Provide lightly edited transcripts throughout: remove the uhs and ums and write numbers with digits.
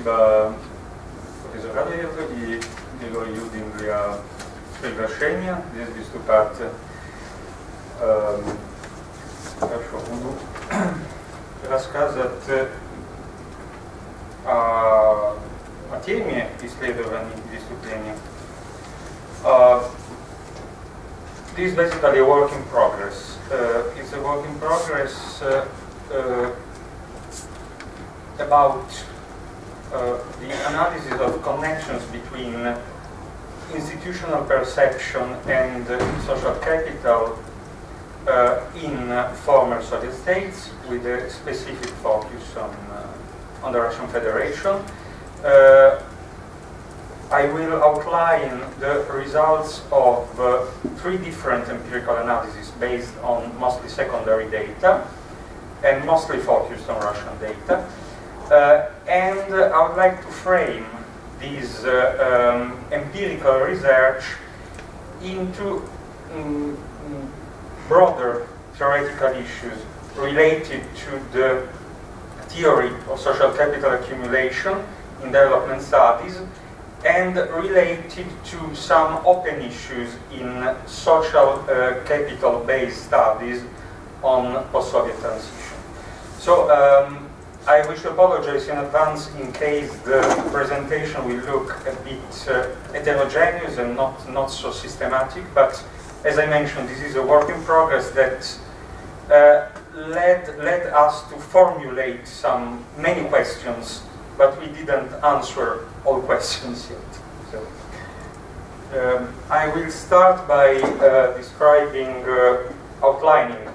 Спасибо Израилю и дело Юдин для приглашения здесь выступать. Хорошо, буду рассказывать о теме исследований выступления. This is basically a work in progress. It's a work in progress about the analysis of connections between institutional perception and social capital in former Soviet states, with a specific focus on the Russian Federation. I will outline the results of 3 different empirical analyses based on mostly secondary data and mostly focused on Russian data. And I would like to frame these empirical research into broader theoretical issues related to the theory of social capital accumulation in development studies and related to some open issues in social capital-based studies on post-Soviet transition. So I wish to apologize in advance in case the presentation will look a bit heterogeneous and not so systematic, but as I mentioned, this is a work in progress that led us to formulate many questions, but we didn't answer all questions yet. So I will start by describing, outlining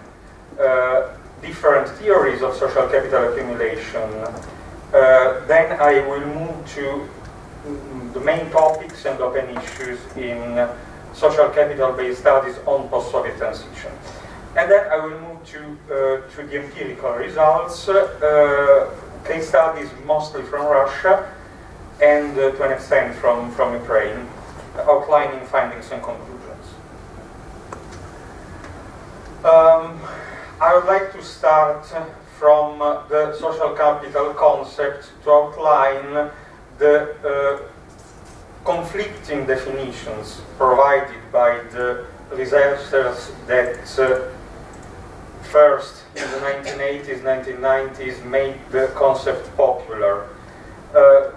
different theories of social capital accumulation. Then I will move to the main topics and open issues in social capital-based studies on post-Soviet transition. And then I will move to the empirical results, case studies mostly from Russia and to an extent from Ukraine, outlining findings and conclusions. I would like to start from the social capital concept to outline the conflicting definitions provided by the researchers that first in the 1980s, 1990s made the concept popular.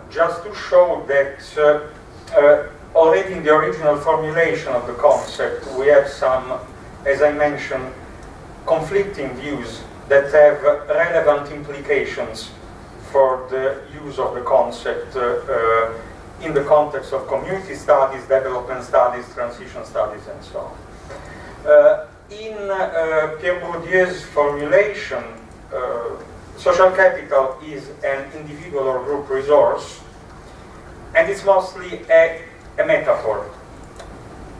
Just to show that already in the original formulation of the concept we have some, as I mentioned, conflicting views that have relevant implications for the use of the concept in the context of community studies, development studies, transition studies, and so on. In Pierre Bourdieu's formulation, social capital is an individual or group resource, and it's mostly a metaphor.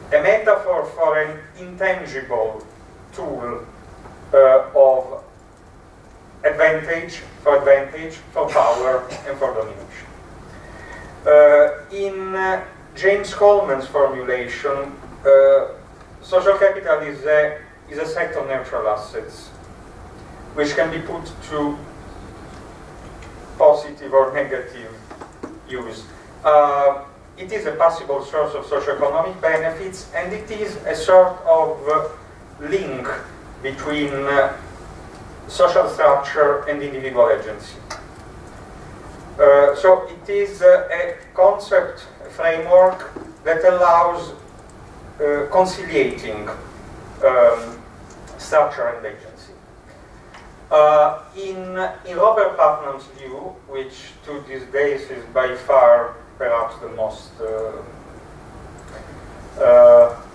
A metaphor for an intangible tool of advantage, for power, and for domination. In James Coleman's formulation, social capital is a set of neutral assets which can be put to positive or negative use. It is a possible source of socio-economic benefits, and it is a sort of link between social structure and individual agency. So it is a concept, a framework that allows conciliating structure and agency. In Robert Putnam's view, which to these days is by far perhaps the most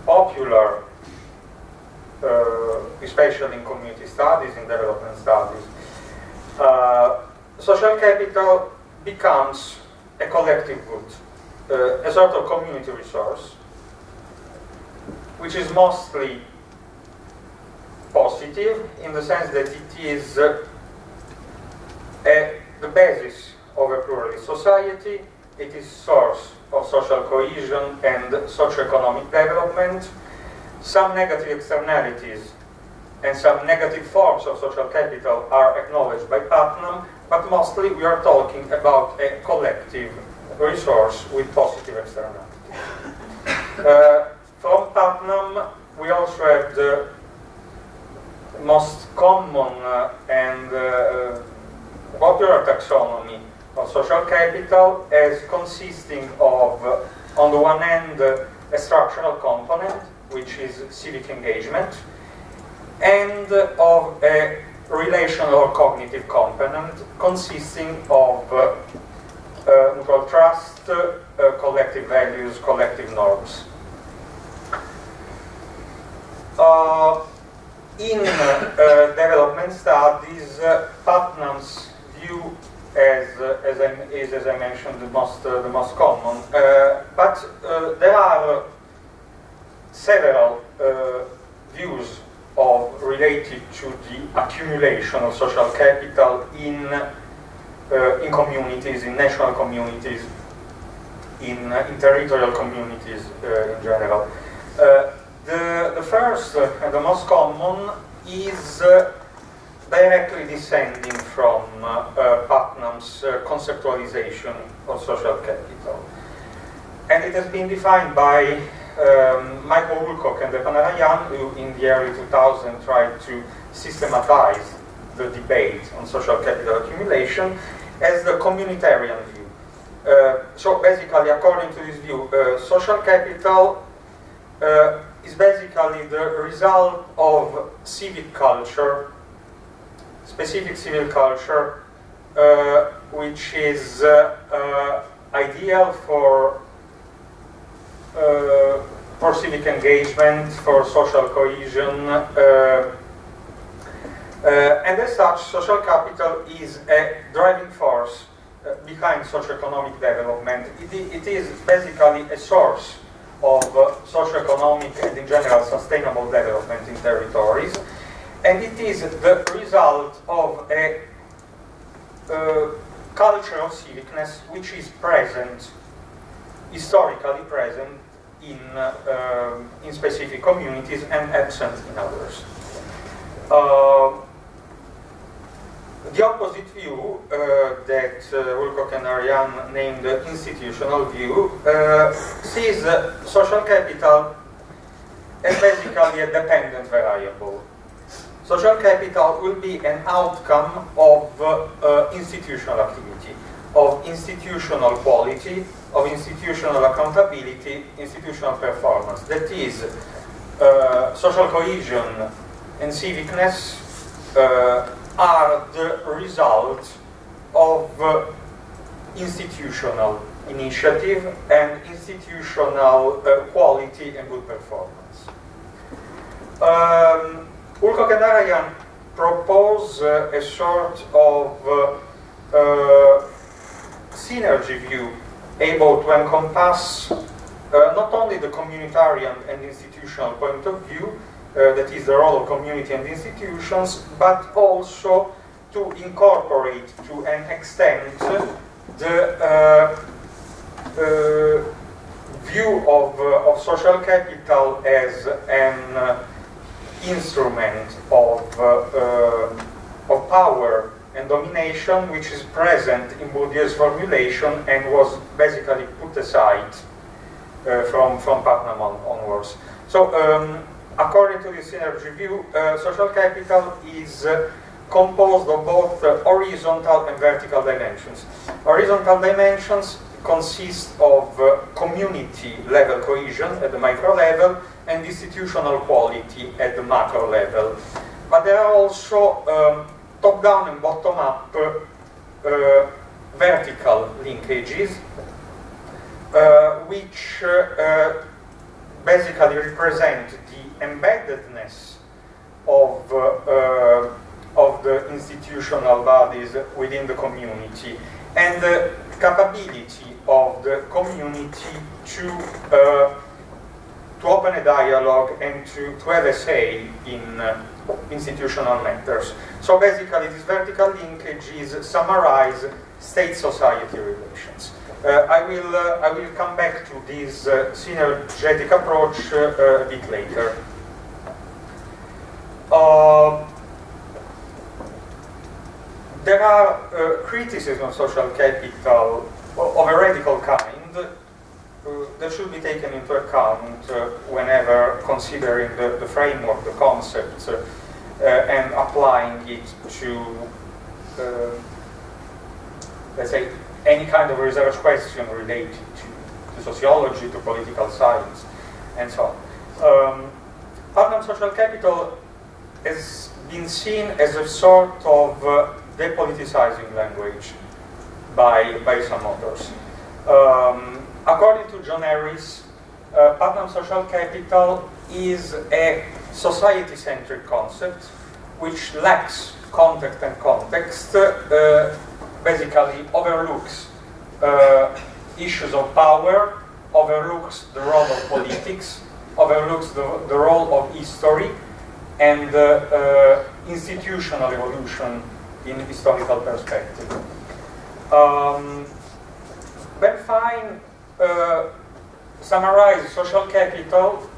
popular, especially in community studies, in development studies, social capital becomes a collective good, a sort of community resource, which is mostly positive in the sense that it is the basis of a pluralist society. It is source of social cohesion and socio-economic development. Some negative externalities and some negative forms of social capital are acknowledged by Putnam, but mostly we are talking about a collective resource with positive externality. From Putnam, we also have the most common and popular taxonomy of social capital as consisting of, on the one hand, a structural component, which is civic engagement, and of a relational or cognitive component consisting of mutual trust, collective values, collective norms. In development studies, Putnam's view is, as I mentioned, the most common. But there are several views related to the accumulation of social capital in communities, in national communities, in territorial communities in general. The first and the most common is directly descending from Putnam's conceptualization of social capital. And it has been defined by Michael Woolcock and Depanarayan, who in the early 2000s tried to systematize the debate on social capital accumulation as the communitarian view. So basically, according to this view, social capital is basically the result of civic culture, specific civil culture, which is ideal for civic engagement, for social cohesion, and as such, social capital is a driving force behind socioeconomic development. It is basically a source of socioeconomic and in general sustainable development in territories, and it is the result of a culture of civicness which is present, historically present, in specific communities and absent in others. The opposite view that Woolcock and Ariane named the institutional view sees social capital as basically a dependent variable. Social capital will be an outcome of institutional activity, of institutional quality, of institutional accountability, institutional performance. That is, social cohesion and civicness are the result of institutional initiative and institutional quality and good performance. Woolcock and Ariane propose a sort of synergy view able to encompass not only the communitarian and institutional point of view, that is the role of community and institutions, but also to incorporate to an extent the view of social capital as an instrument of power and domination, which is present in Bourdieu's formulation and was basically put aside from Putnam onwards. So, according to this synergy view, social capital is composed of both horizontal and vertical dimensions. Horizontal dimensions consist of community-level cohesion at the micro level and institutional quality at the macro level. But there are also top-down and bottom-up vertical linkages, which basically represent the embeddedness of the institutional bodies within the community and the capability of the community to open a dialogue and to have a say in institutional matters. So basically, these vertical linkages summarize state-society relations. I will come back to this synergetic approach a bit later. there are criticisms of social capital of a radical kind that should be taken into account whenever considering the framework, the concepts, and applying it to, let's say, any kind of research question related to sociology, to political science, and so on. Putnam social capital has been seen as a sort of depoliticizing language by some authors. According to John Harris, Putnam social capital is a society-centric concept which lacks context and context, basically overlooks issues of power, overlooks the role of politics, overlooks the role of history, and institutional evolution in historical perspective. Ben Fine summarized social capital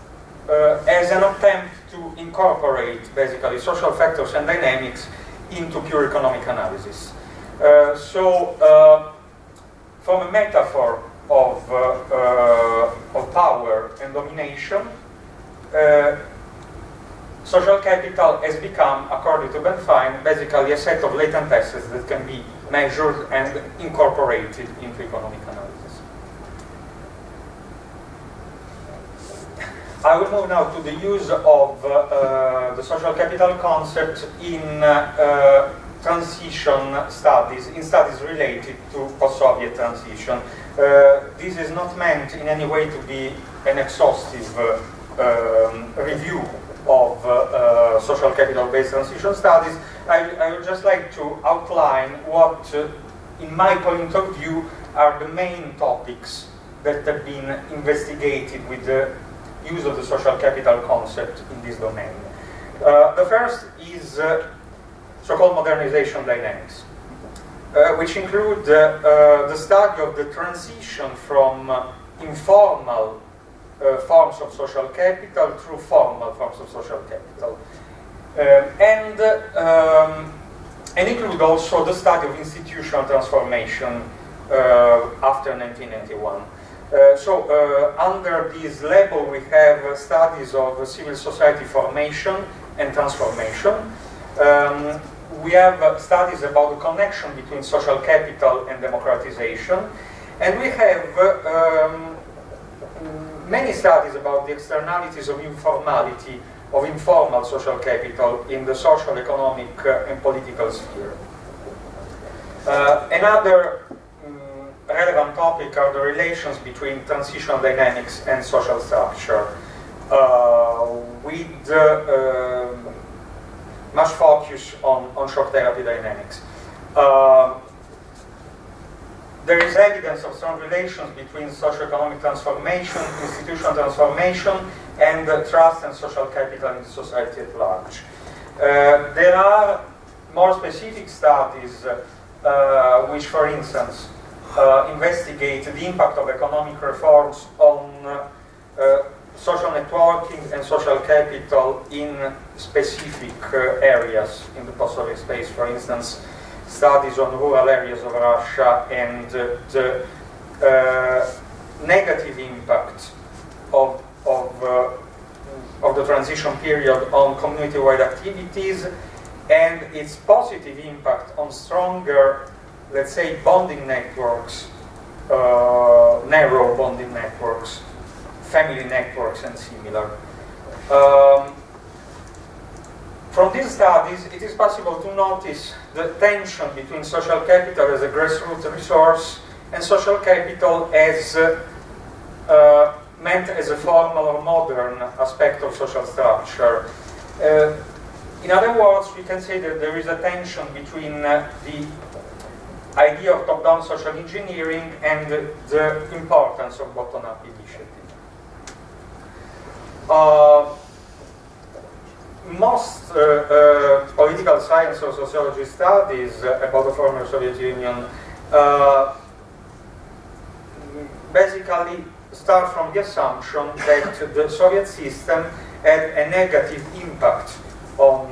as an attempt to incorporate basically social factors and dynamics into pure economic analysis. From a metaphor of power and domination, social capital has become, according to Ben Fine, basically a set of latent assets that can be measured and incorporated into economic analysis. I will move now to the use of the social capital concept in transition studies, in studies related to post-Soviet transition. This is not meant in any way to be an exhaustive review of social capital-based transition studies. I would just like to outline what, in my point of view, are the main topics that have been investigated with the use of the social capital concept in this domain. The first is so-called modernization dynamics, which include the study of the transition from informal forms of social capital through formal forms of social capital, and include also the study of institutional transformation after 1991. Under this label we have studies of civil society formation and transformation. We have studies about the connection between social capital and democratization, and we have many studies about the externalities of informality, of informal social capital in the social, economic, and political sphere. Another relevant topic are the relations between transitional dynamics and social structure, with much focus on shock therapy dynamics. There is evidence of strong relations between socio-economic transformation, institutional transformation, and trust and social capital in society at large. There are more specific studies which, for instance, investigate the impact of economic reforms on social networking and social capital in specific areas in the post-Soviet space. For instance, studies on rural areas of Russia and the negative impact of the transition period on community-wide activities and its positive impact on stronger, let's say, bonding networks, narrow bonding networks, family networks, and similar. From these studies, it is possible to notice the tension between social capital as a grassroots resource and social capital as meant as a formal or modern aspect of social structure. In other words, we can say that there is a tension between the idea of top-down social engineering and the importance of bottom-up initiative. Most political science or sociology studies about the former Soviet Union basically start from the assumption that the Soviet system had a negative impact on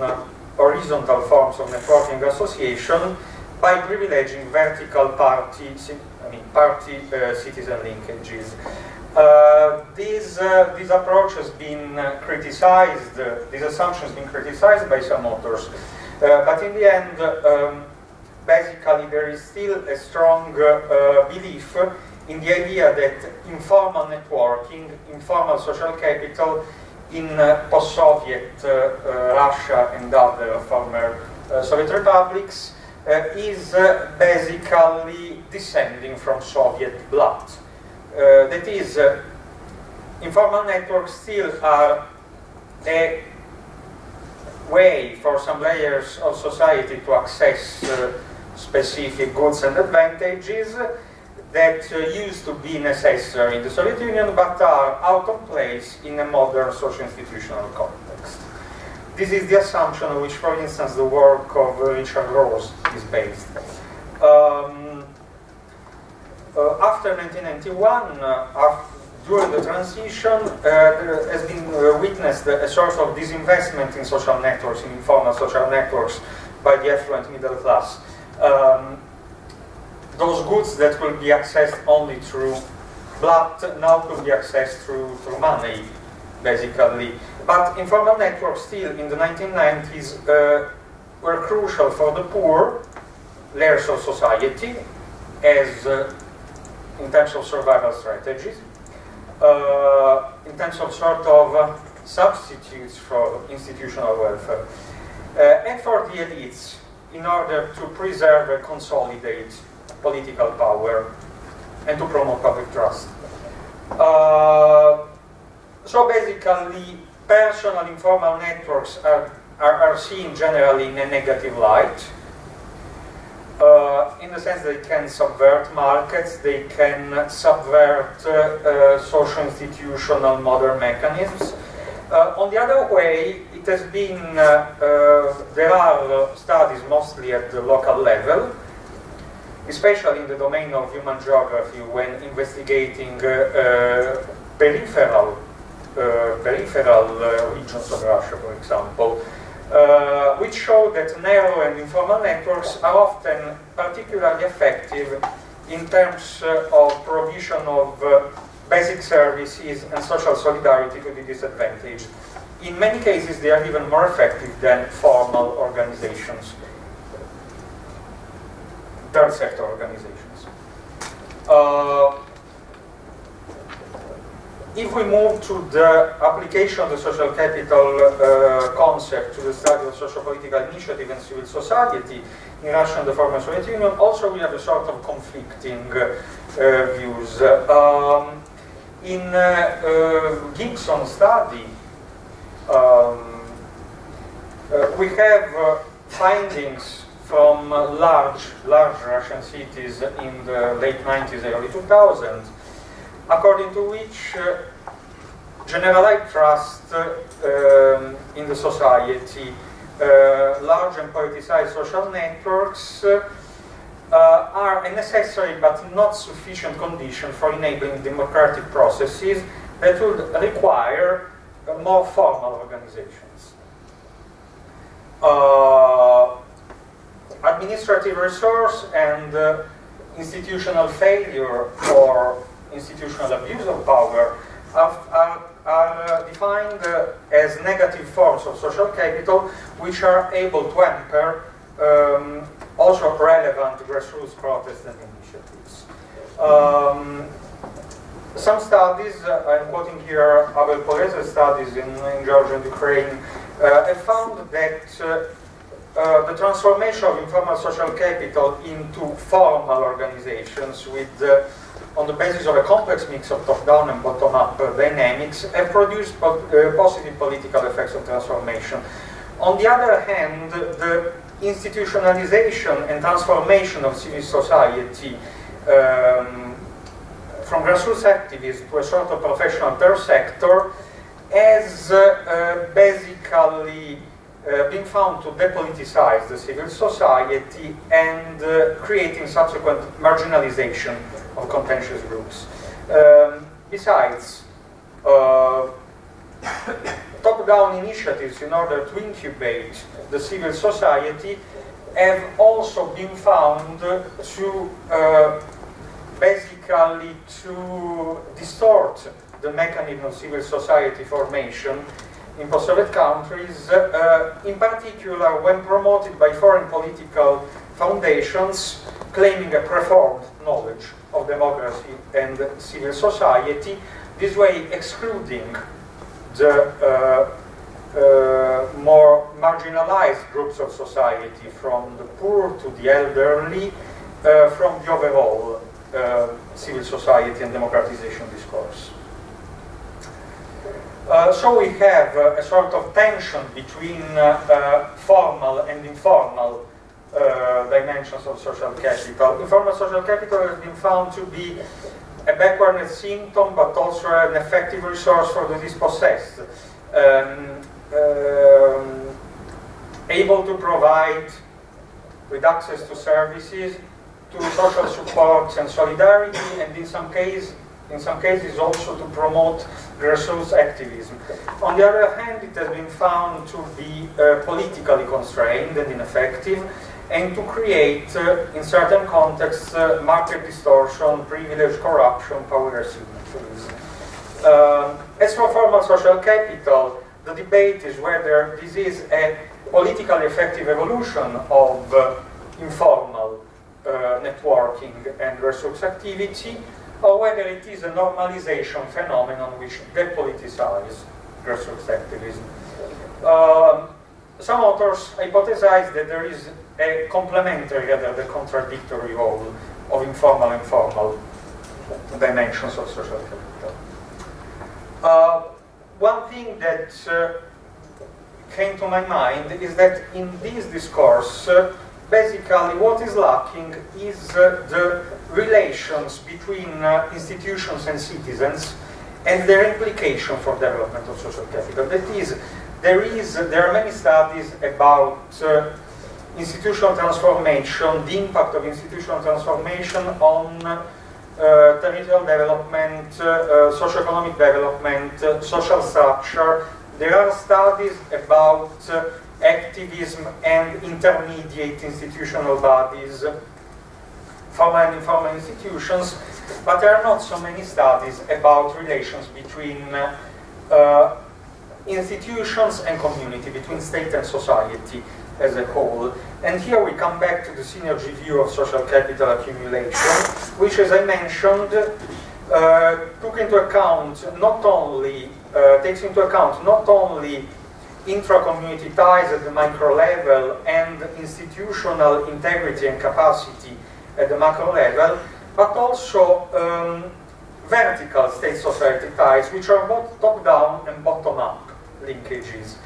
horizontal forms of networking association by privileging vertical party-citizen linkages. This approach has been criticized, this assumption has been criticized by some authors, but in the end, basically there is still a strong belief in the idea that informal networking, informal social capital in post-Soviet Russia and other former Soviet republics is basically descending from Soviet blood. That is, informal networks still are a way for some layers of society to access specific goods and advantages that used to be necessary in the Soviet Union but are out of place in a modern socio-institutional context. This is the assumption on which, for instance, the work of Richard Rose is based. After 1991, during the transition, there has been witnessed a sort of disinvestment in social networks, in informal social networks, by the affluent middle class. Those goods that will be accessed only through blood now could be accessed through money, basically. But informal networks still in the 1990s were crucial for the poor layers of society as in terms of survival strategies, in terms of sort of substitutes for institutional welfare, and for the elites in order to preserve and consolidate political power and to promote public trust. So basically, personal informal networks are seen generally in a negative light, in the sense they can subvert markets, they can subvert social institutional modern mechanisms. On the other way, it has been, there are studies mostly at the local level, especially in the domain of human geography, when investigating peripheral regions of Russia, for example, which show that narrow and informal networks are often particularly effective in terms of provision of basic services and social solidarity to the disadvantaged. In many cases, they are even more effective than formal organizations, third sector organizations. If we move to the application of the social capital concept to the study of socio-political initiative and civil society in Russia and the former Soviet Union, also we have a sort of conflicting views. In Gibson's study, we have findings from large Russian cities in the late 90s, early 2000s, according to which generalized trust in the society, large and politicized social networks are a necessary but not sufficient condition for enabling democratic processes that would require more formal organizations. Administrative resource and institutional failure or institutional abuse of power are defined as negative forms of social capital which are able to hamper also relevant grassroots protests and initiatives. Some studies, I'm quoting here Abel Polese's studies in Georgia and Ukraine, have found that the transformation of informal social capital into formal organizations with on the basis of a complex mix of top-down and bottom-up dynamics have produced positive political effects of transformation. On the other hand, the institutionalization and transformation of civil society from grassroots activism to a sort of professional third sector has basically been found to depoliticize the civil society and creating subsequent marginalization of contentious groups. Besides, top-down initiatives in order to incubate the civil society have also been found to basically to distort the mechanism of civil society formation in post-Soviet countries, in particular when promoted by foreign political foundations claiming a preformed knowledge of democracy and civil society, this way excluding the more marginalized groups of society, from the poor to the elderly, from the overall civil society and democratization discourse. So we have a sort of tension between formal and informal dimensions of social capital. Informal social capital has been found to be a backwardness symptom, but also an effective resource for the dispossessed, able to provide, with access to services, to social support and solidarity, and in some cases also to promote grassroots activism. On the other hand, it has been found to be politically constrained and ineffective, and to create, in certain contexts, market distortion, privilege, corruption, power asymmetries. As for formal social capital, the debate is whether this is a politically effective evolution of informal networking and grassroots activity, or whether it is a normalization phenomenon which depoliticizes grassroots activism. Some authors hypothesize that there is a complementary rather than contradictory role of informal and formal dimensions of social capital. One thing that came to my mind is that in this discourse, basically what is lacking is the relations between institutions and citizens and their implication for development of social capital. That is, there are many studies about institutional transformation, the impact of institutional transformation on territorial development, socio-economic development, social structure. There are studies about activism and intermediate institutional bodies, formal and informal institutions, but there are not so many studies about relations between institutions and community, between state and society as a whole. And here we come back to the synergy view of social capital accumulation, which, as I mentioned, takes into account not only intra-community ties at the micro level and institutional integrity and capacity at the macro level, but also vertical state-society ties, which are both top-down and bottom-up linkages,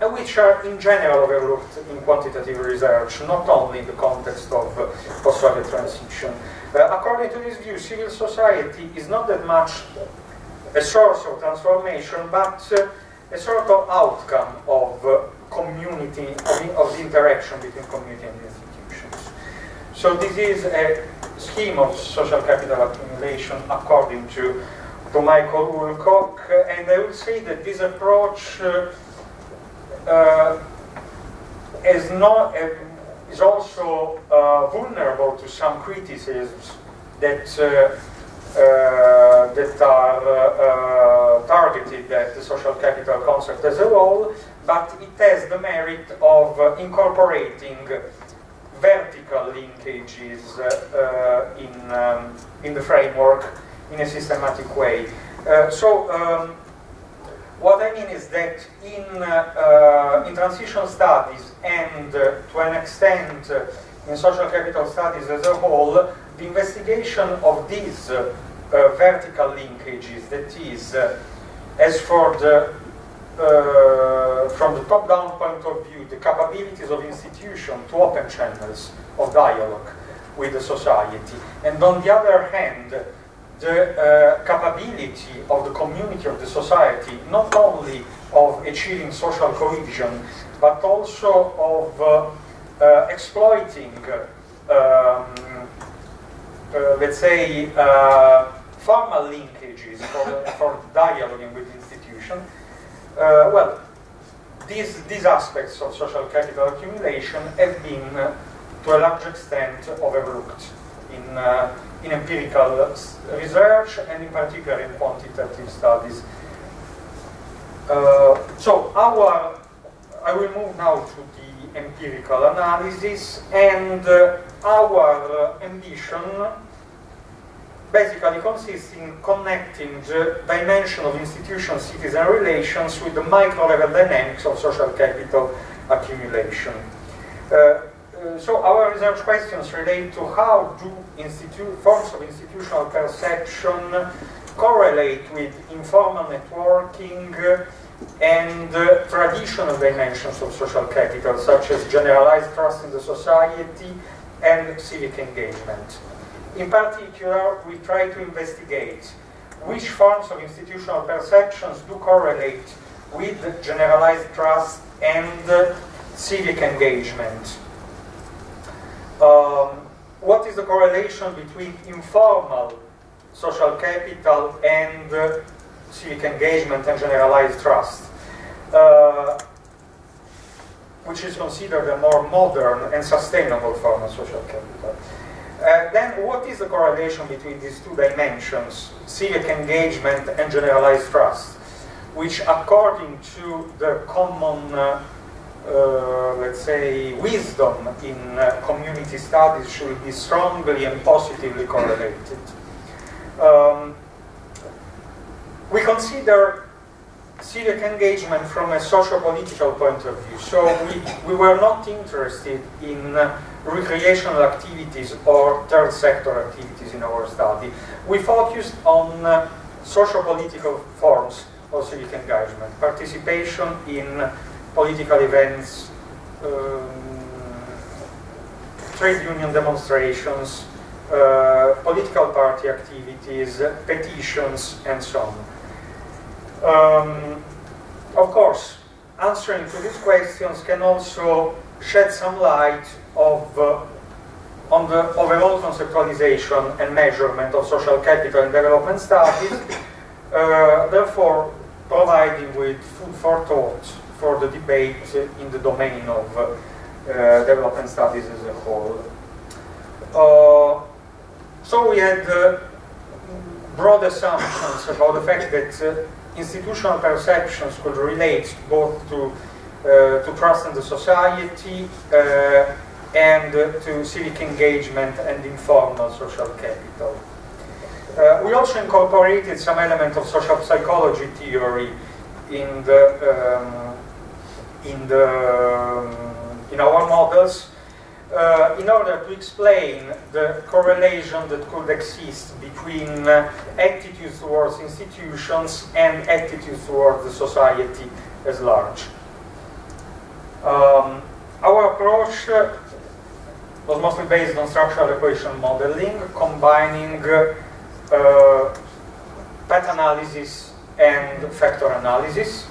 and which are in general overlooked in quantitative research, not only in the context of post-Soviet transition. According to this view, civil society is not that much a source of transformation, but a sort of outcome of community, of the interaction between community and institutions. So this is a scheme of social capital accumulation according to Michael Woolcock, and I would say that this approach is also vulnerable to some criticisms that are targeted at the social capital concept as a whole, but it has the merit of incorporating vertical linkages in the framework in a systematic way. What I mean is that in transition studies and to an extent in social capital studies as a whole, the investigation of these vertical linkages, that is, as for the from the top-down point of view, the capabilities of institutions to open channels of dialogue with the society, and on the other hand, the capability of the community, of the society, not only of achieving social cohesion, but also of exploiting, let's say, formal linkages for dialoguing with institutions. Well, these aspects of social capital accumulation have been, to a large extent, overlooked in empirical research and in particular in quantitative studies. I will move now to the empirical analysis, and our ambition basically consists in connecting the dimension of institution-citizen relations with the micro-level dynamics of social capital accumulation. So our research questions relate to how do forms of institutional perception correlate with informal networking and traditional dimensions of social capital, such as generalized trust in the society and civic engagement. In particular, we try to investigate which forms of institutional perceptions do correlate with generalized trust and civic engagement. What is the correlation between informal social capital and civic engagement and generalized trust, which is considered a more modern and sustainable form of social capital? Then what is the correlation between these two dimensions, civic engagement and generalized trust, which according to the common let's say, wisdom in community studies should be strongly and positively correlated. We consider civic engagement from a socio-political point of view. So we were not interested in recreational activities or third sector activities in our study. We focused on socio-political forms of civic engagement, participation in political events, trade union demonstrations, political party activities, petitions, and so on. Of course, answering to these questions can also shed some light on the overall conceptualization and measurement of social capital in development studies, therefore providing with food for thought for the debate in the domain of development studies as a whole. So we had broad assumptions about the fact that institutional perceptions could relate both to trust in the society and to civic engagement and informal social capital. We also incorporated some element of social psychology theory in our models in order to explain the correlation that could exist between attitudes towards institutions and attitudes towards the society as large. Our approach was mostly based on structural equation modeling, combining path analysis and factor analysis.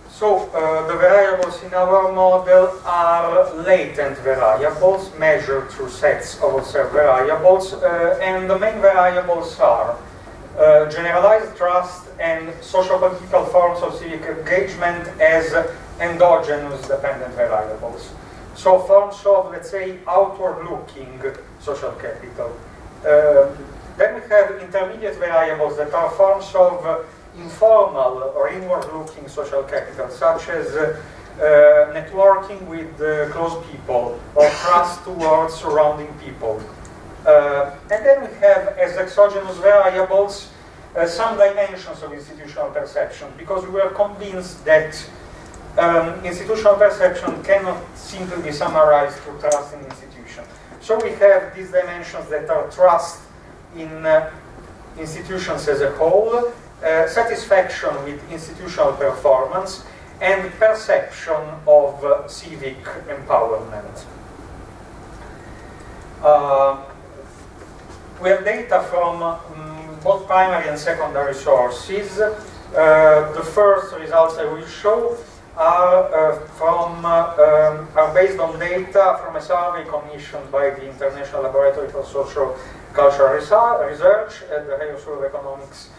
So the variables in our model are latent variables measured through sets of observed variables, and the main variables are generalized trust and social-political forms of civic engagement as endogenous dependent variables. So forms of, let's say, outward-looking social capital. Then we have intermediate variables that are forms of informal or inward-looking social capital, such as networking with close people or trust towards surrounding people. And then we have, as exogenous variables, some dimensions of institutional perception, because we were convinced that institutional perception cannot simply be summarized through trust in institutions. So we have these dimensions that are trust in institutions as a whole, satisfaction with institutional performance, and perception of civic empowerment. We have data from both primary and secondary sources. The first results I will show are based on data from a survey commissioned by the International Laboratory for Social Cultural Research at the Higher School of Economics.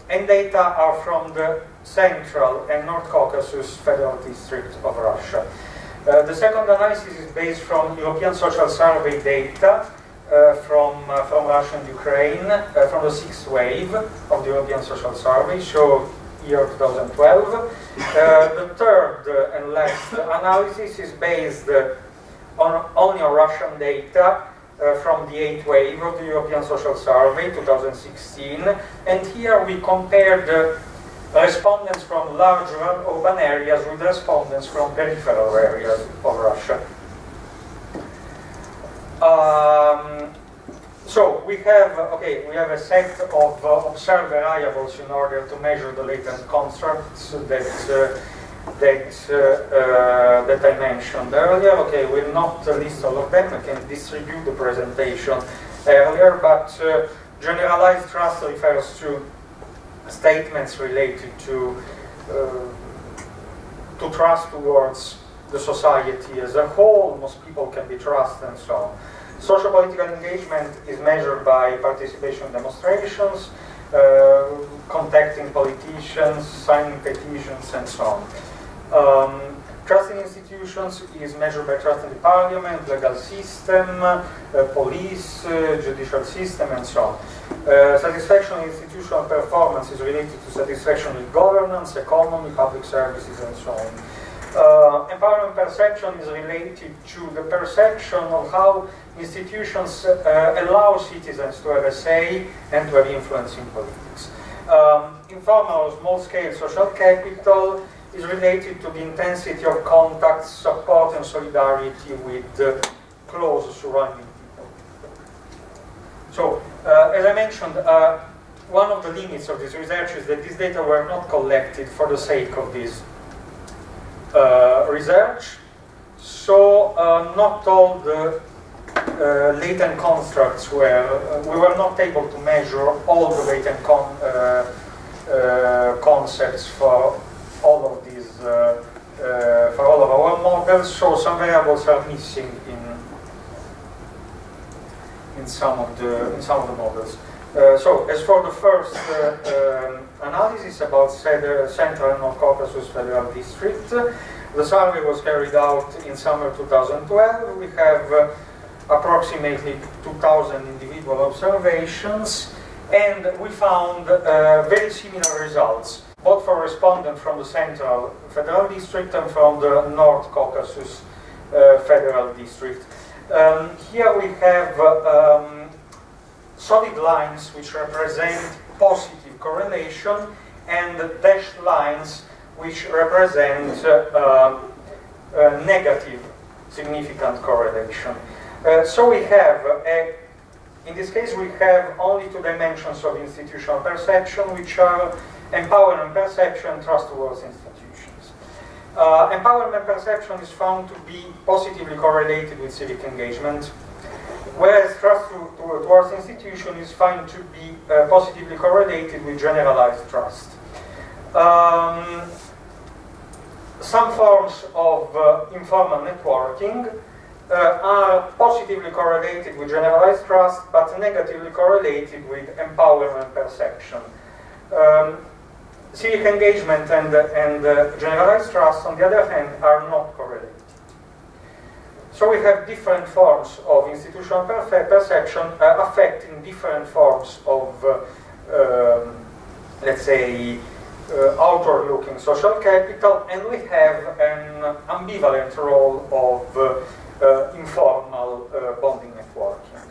And and data are from the Central and North Caucasus Federal District of Russia. The second analysis is based from European Social Survey data from Russia and Ukraine, from the 6th wave of the European Social Survey, so year 2012. The third and last analysis is based only on Russian data from the 8th wave of the European Social Survey 2016, and here we compared respondents from larger urban areas with respondents from peripheral areas of Russia. So we have a set of observed variables in order to measure the latent constructs that I mentioned earlier. Okay, we'll not list all of them. I can distribute the presentation earlier, but generalized trust refers to statements related to trust towards the society as a whole. Most people can be trusted, and so on. Social political engagement is measured by participation in demonstrations, contacting politicians, signing petitions, and so on. Trust in institutions is measured by trust in the parliament, legal system, police, judicial system, and so on. Satisfaction in institutional performance is related to satisfaction with governance, economy, public services, and so on. Empowerment perception is related to the perception of how institutions allow citizens to have a say and to have influence in politics. Informal or small-scale social capital is related to the intensity of contacts, support, and solidarity with close surrounding people. So, as I mentioned, one of the limits of this research is that these data were not collected for the sake of this research, so not all the latent constructs were, we were not able to measure all the latent concepts for all of these, for all of our models, so some variables are missing in some of the models. So, as for the first analysis about Central and North Caucasus Federal District, the survey was carried out in summer 2012. We have approximately 2,000 individual observations, and we found very similar results, both for respondents from the Central Federal District and from the North Caucasus Federal District. Here we have solid lines which represent positive correlation and dashed lines which represent negative significant correlation. So we have, in this case, we have only two dimensions of institutional perception, which are empowerment perception and trust towards institutions. Empowerment perception is found to be positively correlated with civic engagement, whereas trust towards institution is found to be positively correlated with generalized trust. Some forms of informal networking are positively correlated with generalized trust, but negatively correlated with empowerment perception. Civic engagement and generalized trust, on the other hand, are not correlated. So we have different forms of institutional perception affecting different forms of, let's say, outward-looking social capital, and we have an ambivalent role of informal bonding networking.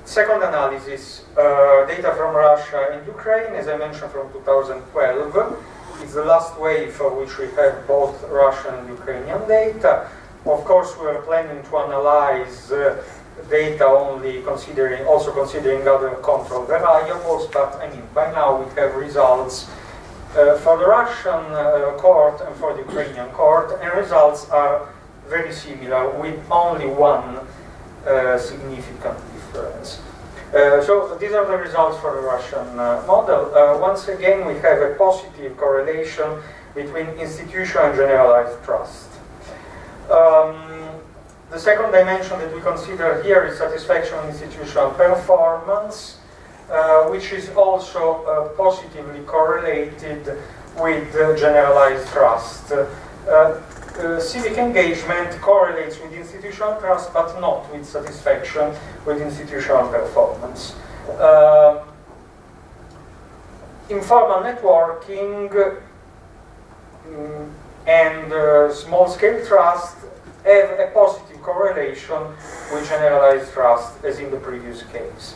Second analysis, data from Russia and Ukraine, as I mentioned, from 2012. It's the last wave for which we have both Russian and Ukrainian data. Of course, we are planning to analyze data only also considering other control variables, but I mean, by now we have results for the Russian court and for the Ukrainian court, and results are very similar with only one significant difference. So these are the results for the Russian model. Once again, we have a positive correlation between institutional and generalized trust. The second dimension that we consider here is satisfaction in institutional performance. which is also positively correlated with generalized trust. Civic engagement correlates with institutional trust, but not with satisfaction with institutional performance. Informal networking and small-scale trust have a positive correlation with generalized trust, as in the previous case.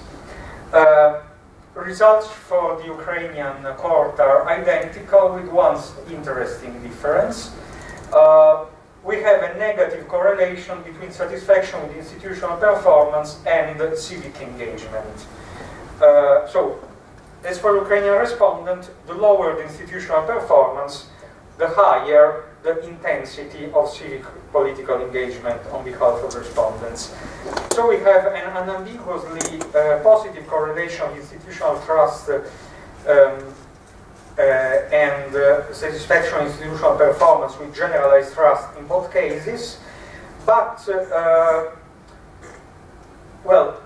Results for the Ukrainian cohort are identical, with one interesting difference. We have a negative correlation between satisfaction with institutional performance and civic engagement. So, as for Ukrainian respondent, the lower the institutional performance, the higher the intensity of civic political engagement on behalf of respondents. So we have an unambiguously positive correlation of institutional trust and satisfaction of institutional performance with generalized trust in both cases, but, well,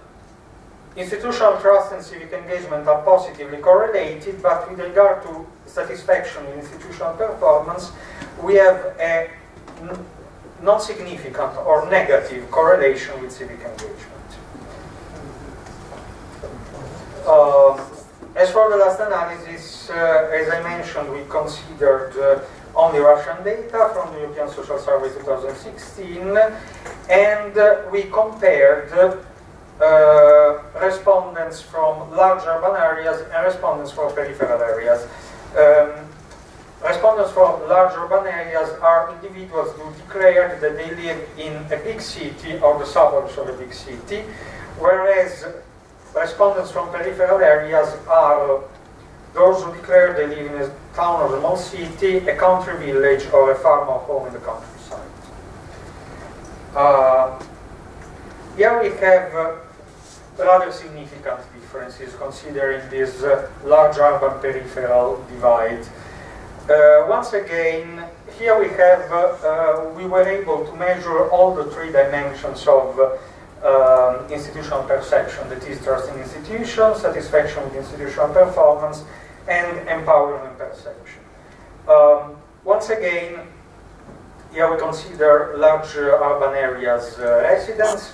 institutional trust and civic engagement are positively correlated, but with regard to satisfaction in institutional performance, we have a non-significant or negative correlation with civic engagement. As for the last analysis, as I mentioned, we considered only Russian data from the European Social Survey 2016, and we compared respondents from large urban areas and respondents from peripheral areas. Respondents from large urban areas are individuals who declared that they live in a big city or the suburbs of a big city, whereas respondents from peripheral areas are those who declare they live in a town or a small city, a country village, or a farm or home in the countryside. Here we have rather significant differences considering this large urban peripheral divide. Once again, here we have, we were able to measure all the three dimensions of institutional perception, that is, trust in institutions, satisfaction with institutional performance, and empowerment perception. Once again, here we consider large urban areas residents,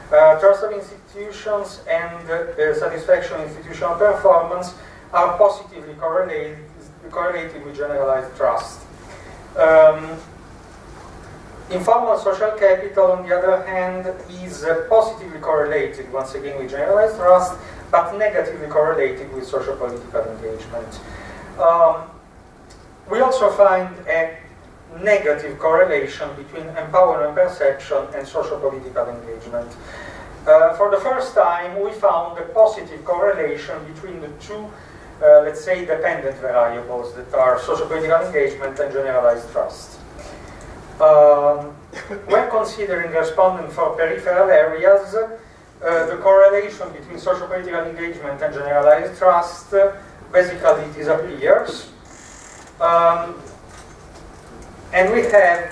trust of institutions and satisfaction with institutional performance are positively correlated with generalized trust. Informal social capital, on the other hand, is positively correlated, once again, with generalized trust, but negatively correlated with social political engagement. We also find a negative correlation between empowerment perception and social political engagement. For the first time, we found a positive correlation between the two, let's say, dependent variables that are social political engagement and generalized trust. When considering respondents for peripheral areas, the correlation between social political engagement and generalized trust basically disappears. And we have,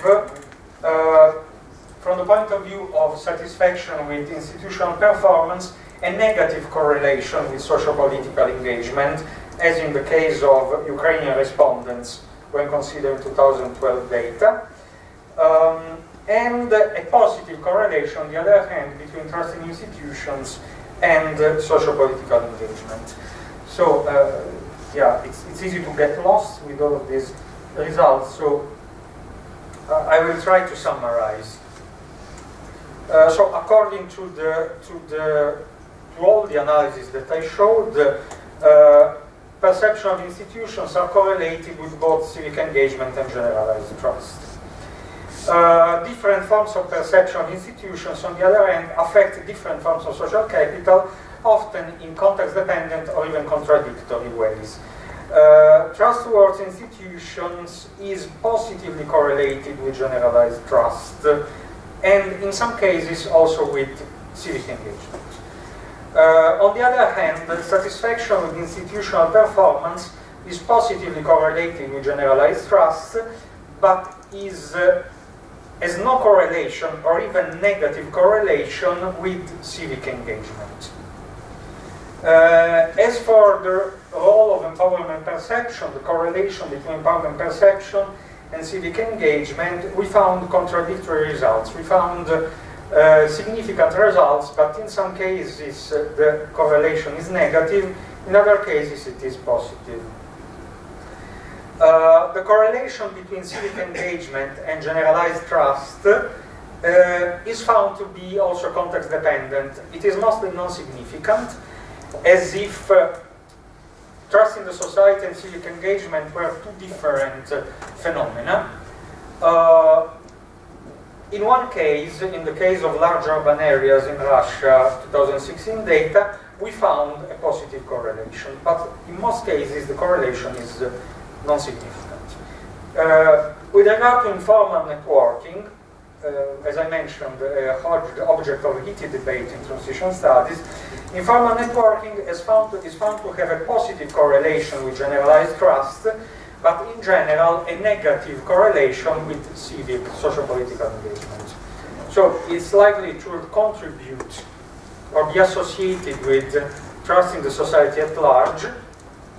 from the point of view of satisfaction with institutional performance, a negative correlation with social political engagement, as in the case of Ukrainian respondents when considering 2012 data. And a positive correlation, on the other hand, between trust in institutions and social political engagement. So, yeah, it's easy to get lost with all of these results, so I will try to summarize. So, according to all the analysis that I showed, perception of institutions are correlated with both civic engagement and generalized trust. Different forms of perception of institutions, on the other hand, affect different forms of social capital, often in context-dependent or even contradictory ways. Trust towards institutions is positively correlated with generalized trust, and in some cases also with civic engagement. On the other hand, the satisfaction with institutional performance is positively correlated with generalized trust, but has no correlation or even negative correlation with civic engagement. As for the role of empowerment perception, the correlation between empowerment perception and civic engagement, we found contradictory results. We found significant results, but in some cases the correlation is negative, in other cases it is positive. The correlation between civic engagement and generalized trust is found to be also context dependent. It is mostly non-significant, as if trust in the society and civic engagement were two different phenomena. In one case, in the case of large urban areas in Russia, 2016 data, we found a positive correlation, but in most cases the correlation is non-significant. With regard to informal networking, as I mentioned, object of heated debate in transition studies, informal networking is found to have a positive correlation with generalized trust, but in general a negative correlation with civic socio-political engagement. So it's likely to contribute or be associated with trust in the society at large,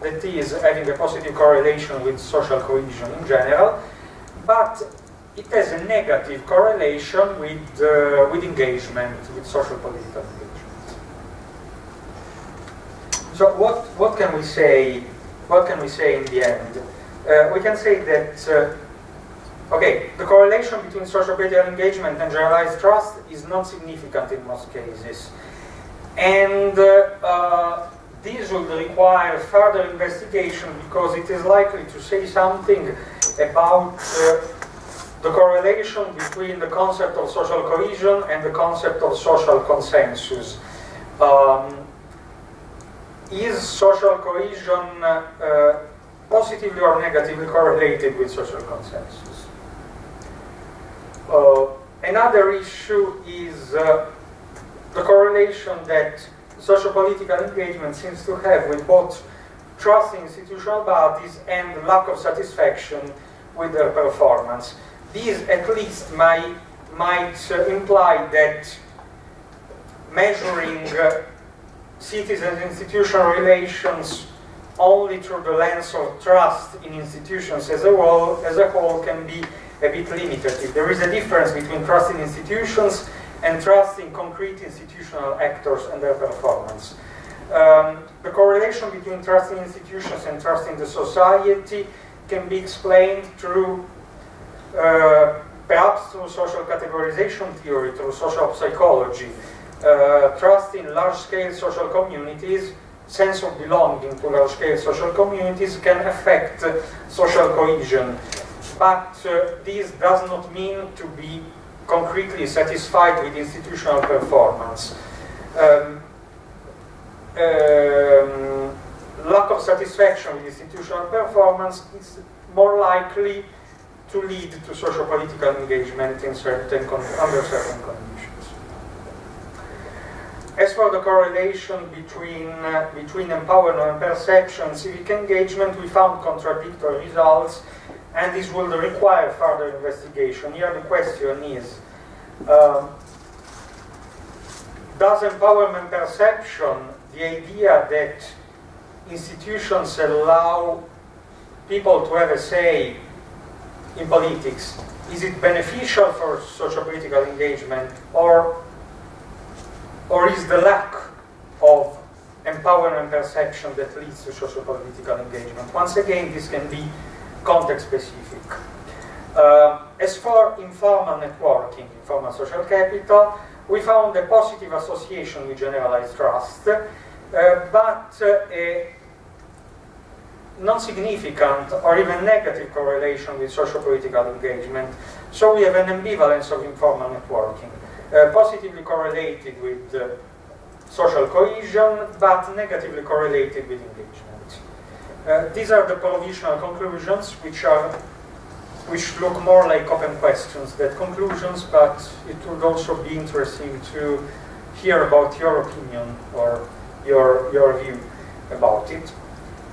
that is, having a positive correlation with social cohesion in general, but it has a negative correlation with engagement, with social political engagement. So what can we say? What can we say in the end? We can say that okay, the correlation between social political engagement and generalized trust is not significant in most cases, and this will require further investigation because it is likely to say something about the correlation between the concept of social cohesion and the concept of social consensus. Is social cohesion positively or negatively correlated with social consensus? Another issue is the correlation that social political engagement seems to have with both trust in institutional bodies and lack of satisfaction with their performance. These at least might imply that measuring citizen-institutional relations only through the lens of trust in institutions as a whole can be a bit limitative. There is a difference between trust in institutions and trust in concrete institutional actors and their performance. The correlation between trust in institutions and trust in the society can be explained through perhaps through social categorization theory, through social psychology. Trust in large-scale social communities, sense of belonging to large-scale social communities can affect social cohesion. But this does not mean to be concretely satisfied with institutional performance. Lack of satisfaction with institutional performance is more likely to lead to socio-political engagement in under certain conditions. As for the correlation between empowerment perception and civic engagement, we found contradictory results, and this will require further investigation. Here the question is, does empowerment perception, the idea that institutions allow people to have a say in politics, is it beneficial for socio-political engagement, or is the lack of empowerment perception that leads to socio-political engagement? Once again, this can be context-specific. As for informal networking, informal social capital, we found a positive association with generalized trust, but a non-significant or even negative correlation with socio-political engagement. So we have an ambivalence of informal networking, positively correlated with social cohesion, but negatively correlated with engagement. These are the provisional conclusions, which look more like open questions than conclusions, but it would also be interesting to hear about your opinion or your view about it.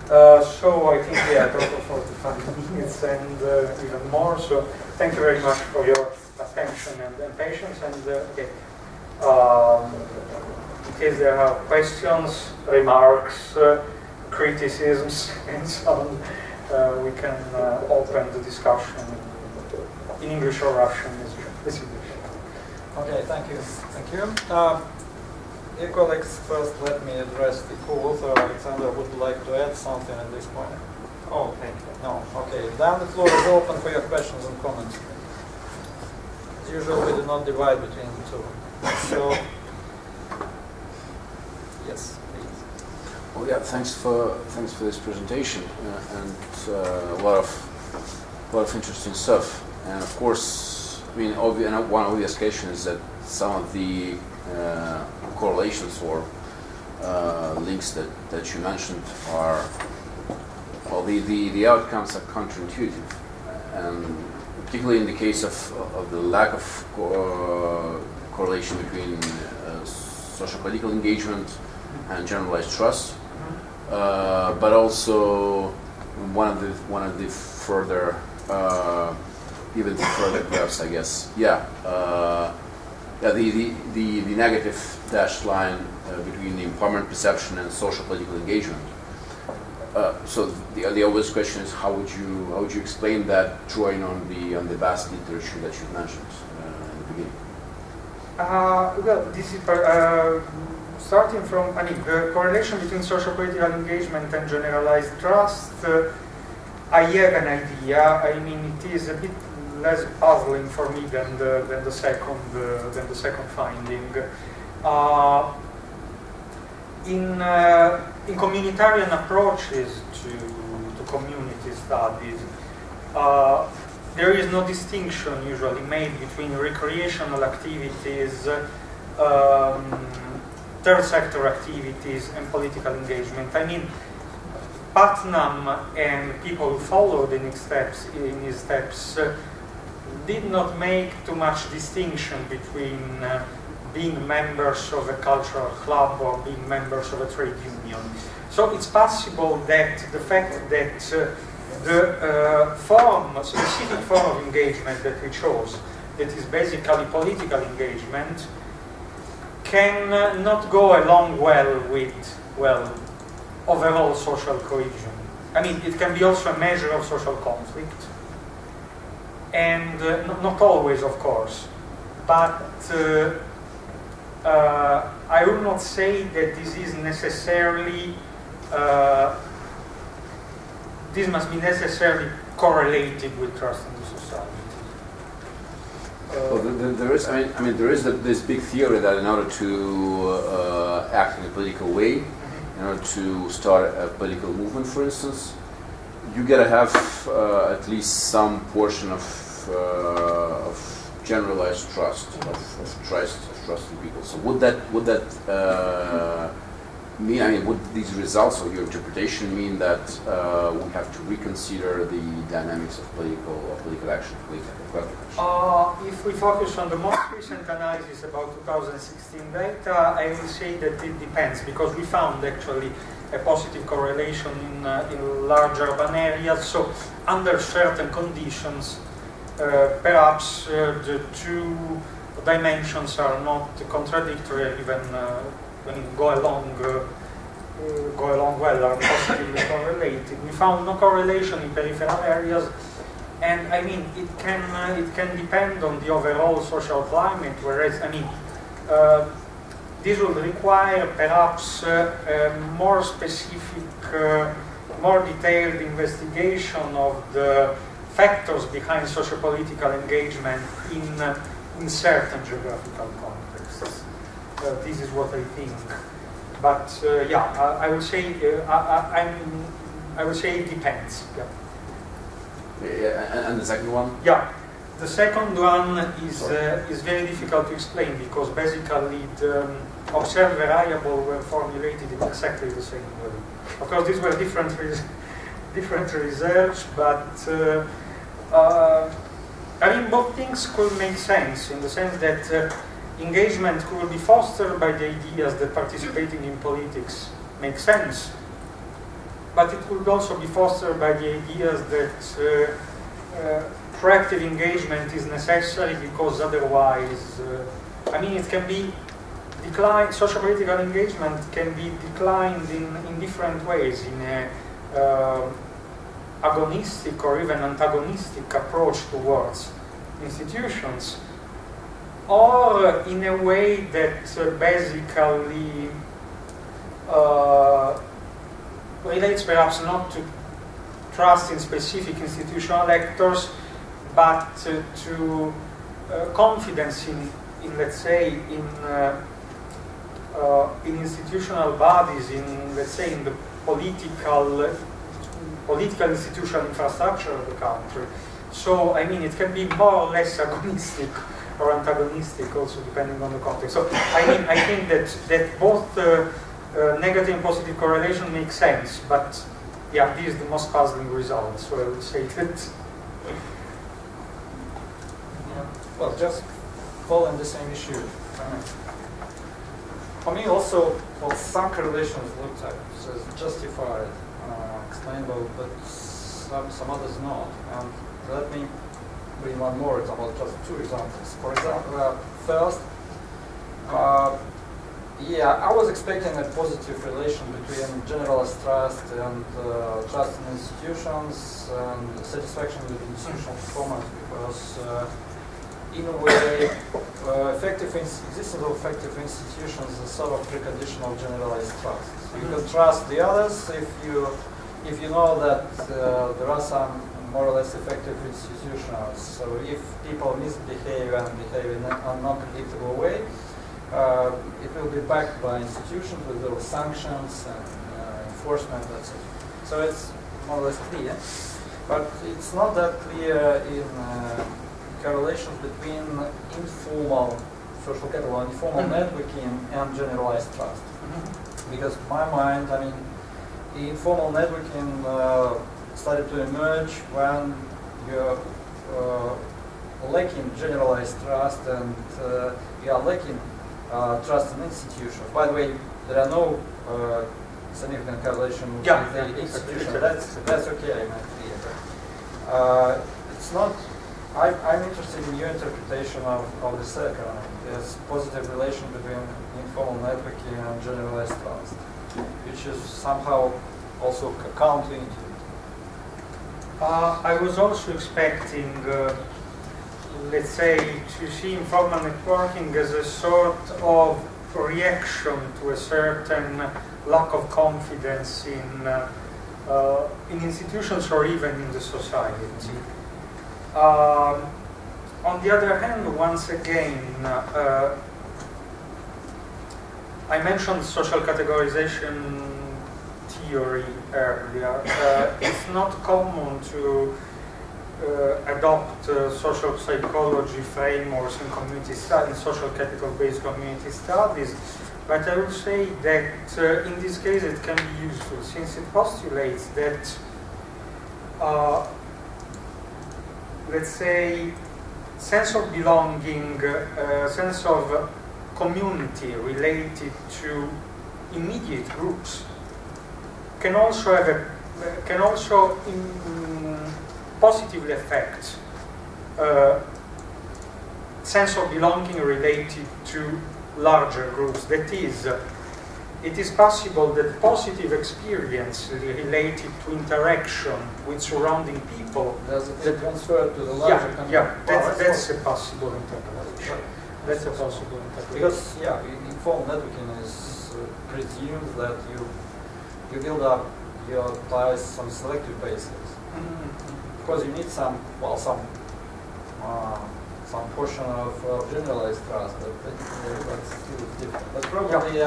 So I think we are total 45 minutes and even more. So thank you very much for your attention and patience. And okay. case there are questions, remarks, criticisms, and so on, we can open the discussion in English or Russian as you wish. Okay, thank you. Thank you. Dear colleagues, first let me address the co-author. Alexander would like to add something at this point. Oh, thank you. No, okay. Then the floor is open for your questions and comments. As usual, we do not divide between the two. So, yes, please. Well, yeah, thanks for this presentation and a lot of interesting stuff. And of course, I mean, one obvious question is that some of the correlations or links that you mentioned are, well, the outcomes are counterintuitive, and particularly in the case of the lack of correlation between social political engagement and generalized trust, but also one of the further even further graphs, I guess. Yeah. The negative dashed line between the empowerment perception and social political engagement. So the obvious question is how would you explain that, drawing on the vast literature that you mentioned in the beginning? Well, this is starting from the correlation between social political engagement and generalized trust. I have an idea. I mean, it is a bit less puzzling for me than the second finding. In communitarian approaches to community studies, there is no distinction usually made between recreational activities, third sector activities, and political engagement. I mean, Putnam and people who followed in his steps did not make too much distinction between being members of a cultural club or being members of a trade union. So it's possible that the fact that the specific form of engagement that we chose, that is basically political engagement, can not go along well with, overall social cohesion. I mean, it can be also a measure of social conflict, and not always, of course, but I will not say that this is necessarily, this must be necessarily correlated with trust in the society. Well, there is this big theory that in order to act in a political way, in order to start a political movement, for instance, you gotta have at least some portion of generalized trust, of trust in people. So would that mean? I mean, would these results of your interpretation mean that we have to reconsider the dynamics of political action, If we focus on the most recent analysis about 2016 data, I will say that it depends, because we found actually a positive correlation in large urban areas. So under certain conditions, perhaps the two dimensions are not contradictory, even when you go along well, are positively correlated. We found no correlation in peripheral areas, and I mean it can depend on the overall social climate. Whereas I mean this will require perhaps a more specific, more detailed investigation of the factors behind socio-political engagement in certain geographical contexts. This is what I think. But yeah, I would say I would say it depends. Yeah. And the second one? Yeah, the second one is very difficult to explain, because basically the observed variable were formulated in exactly the same way. Of course, these were different research, but I mean, both things could make sense in the sense that engagement could be fostered by the ideas that participating in politics makes sense, but it could also be fostered by the ideas that proactive engagement is necessary, because otherwise, I mean, it can be social political engagement can be declined in different ways, in a agonistic or even antagonistic approach towards institutions, or in a way that basically relates perhaps not to trust in specific institutional actors, but to confidence in let's say, in institutional bodies, in let's say, in the political institutional infrastructure of the country. So, I mean, it can be more or less agonistic or antagonistic, also depending on the context. So, I mean, I think that both negative and positive correlation makes sense, but yeah, this is the most puzzling result. So, I would say that. Well, just following the same issue. For me, also, well, some correlations look like as justified, explainable, but some others not. And let me bring one more example, just two examples. For example, first, yeah, I was expecting a positive relation between generalized trust and trust in institutions and satisfaction with institutional performance, because in a way, existence of effective institutions is a sort of precondition of generalized trust. You can trust the others if you know that there are some more or less effective institutions. So if people misbehave and behave in a non-predictable way, it will be backed by institutions with those sanctions and enforcement, etc. So it's more or less clear. But it's not that clear in correlations between informal social capital and informal networking and generalized trust. Because in my mind, I mean, the informal networking started to emerge when you're lacking generalized trust and you are lacking trust in institutions. By the way, there are no significant correlation with the institution. That's okay, I mean, it's not. I'm interested in your interpretation of the second. There's positive relation between informal networking and generalized trust, which is somehow also counterintuitive. I was also expecting, let's say, to see informal networking as a sort of reaction to a certain lack of confidence in institutions or even in the society. On the other hand, once again, I mentioned social categorization theory earlier. It's not common to adopt social psychology frameworks in community studies, social capital-based community studies, but I would say that in this case it can be useful, since it postulates that let's say, sense of belonging, sense of community related to immediate groups can also have positively affect sense of belonging related to larger groups. That is, it is possible that positive experience related to interaction with surrounding people does it transfer to the larger community? Yeah, that's a possible interpretation. That's a possible interpretation. Because informal networking is presumes that you build up your ties on selective basis. Because you need some portion of generalized trust, but that's still different. But probably,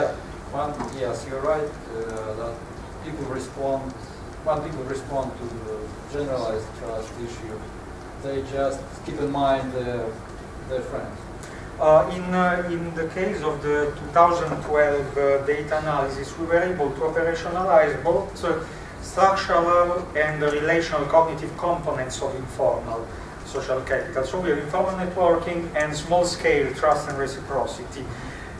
yes, you're right that people respond. When people respond to the generalized trust issue, they just keep in mind their friends. In the case of the 2012 data analysis, we were able to operationalize both structural and relational cognitive components of informal social capital. So we have informal networking and small-scale trust and reciprocity.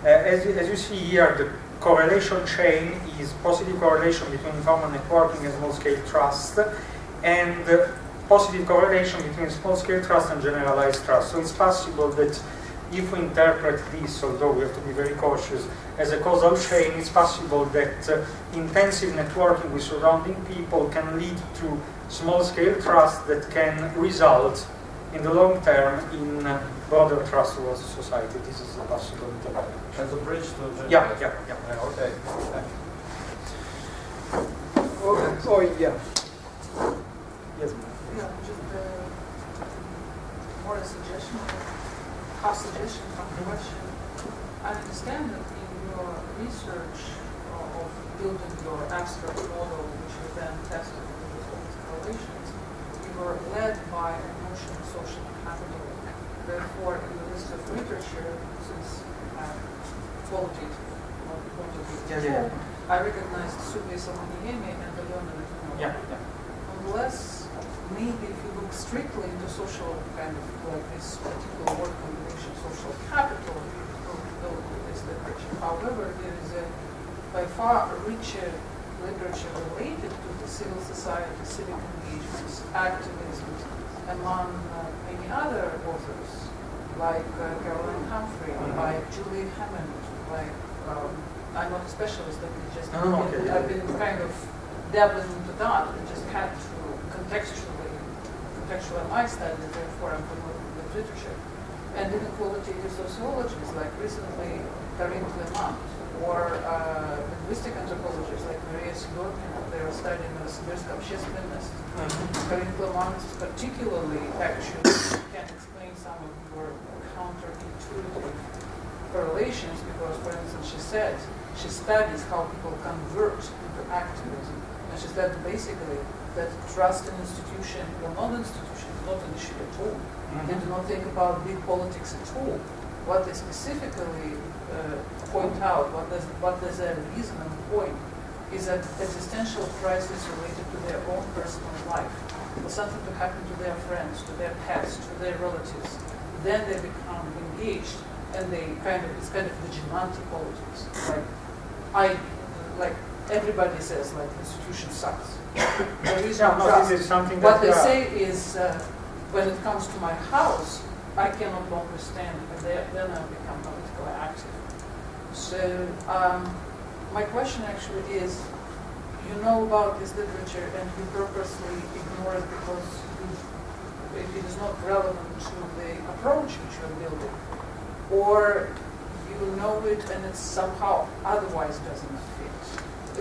As you see here, the correlation chain is positive correlation between informal networking and small-scale trust, and positive correlation between small-scale trust and generalized trust. So it's possible that if we interpret this, although we have to be very cautious, as a causal chain, it's possible that intensive networking with surrounding people can lead to small-scale trust that can result in the long term in broader trust towards society. This is a possible interpretation. As a bridge to Yeah. Okay. Oh, yeah. Yes, ma'am. Yeah, just more a suggestion, half suggestion, half question. I understand that in your research of building your abstract model, which you then tested with all these correlations, you were led by a notion of social capital. Therefore, in the list of literature, since I qualitative, not quantitative, I recognized Subis Amaniemi and the Leonard. Unless maybe if you look strictly into social kind of like this particular word combination, social capital, you will build this literature. However, there is a by far richer literature related to the civil society, civic engagements, activism, among many other authors, like Caroline Humphrey, like Julie Hammond, like I'm not a specialist, but I've been kind of dabbling into that and just had to contextualize my study, therefore I'm promoting the literature. And in qualitative sociologists, like recently Karin Clement, or linguistic anthropologists like Maria Sidorkina, they are studying Novosibirsk общественность. Karin Clement particularly actually can explain some of your counterintuitive correlations because, for instance, she said she studies how people convert into activism. And she said basically that trust in institution or non-institution is not an issue at all. They do not think about big politics at all. What they specifically point out, what does their reason and point, is that existential crisis related to their own personal life, or something to happen to their friends, to their pets, to their relatives. Then they become engaged, and it's kind of vigilante politics. Like everybody says, like institution sucks. There is no trust. This is something what they say is, when it comes to my house, I cannot longer stand, and then I become politically active. So my question actually is, you know about this literature and you purposely ignore it because it is not relevant to the approach which you are building, or you know it and it somehow otherwise doesn't fit.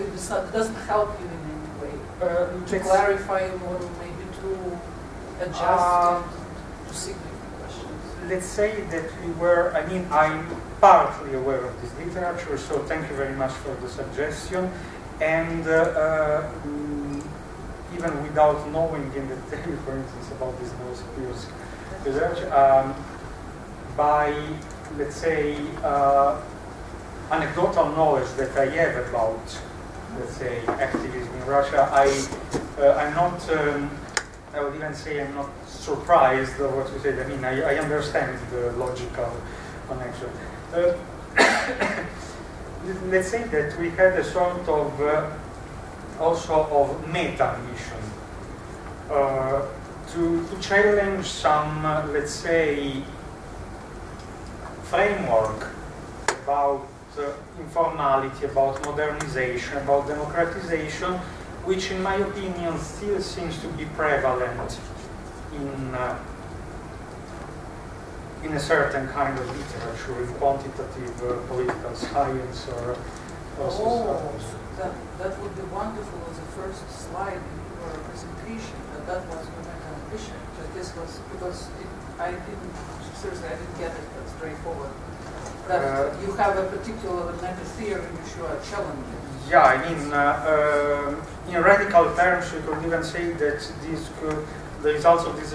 It doesn't help you in any way to clarify your model, maybe to adjust it to significant questions. Let's say that I'm partly aware of this literature, so thank you very much for the suggestion. And even without knowing in detail, for instance, about this Novosibirsk research, by, let's say, anecdotal knowledge that I have about, let's say, activism in Russia, I'm not, I would even say I'm not surprised of what you said. I mean, I understand the logical connection. Let's say that we had a sort of also of meta-mission to challenge some, let's say, framework about informality, about modernization, about democratization, which in my opinion still seems to be prevalent in a certain kind of literature, in quantitative political science or that would be wonderful as a first slide in your presentation, that was your meta-ambition, that this was, because I didn't get it that straightforward. That you have a particular meta-theory which you are challenging. Yeah, I mean, in radical terms, you could even say that the results of this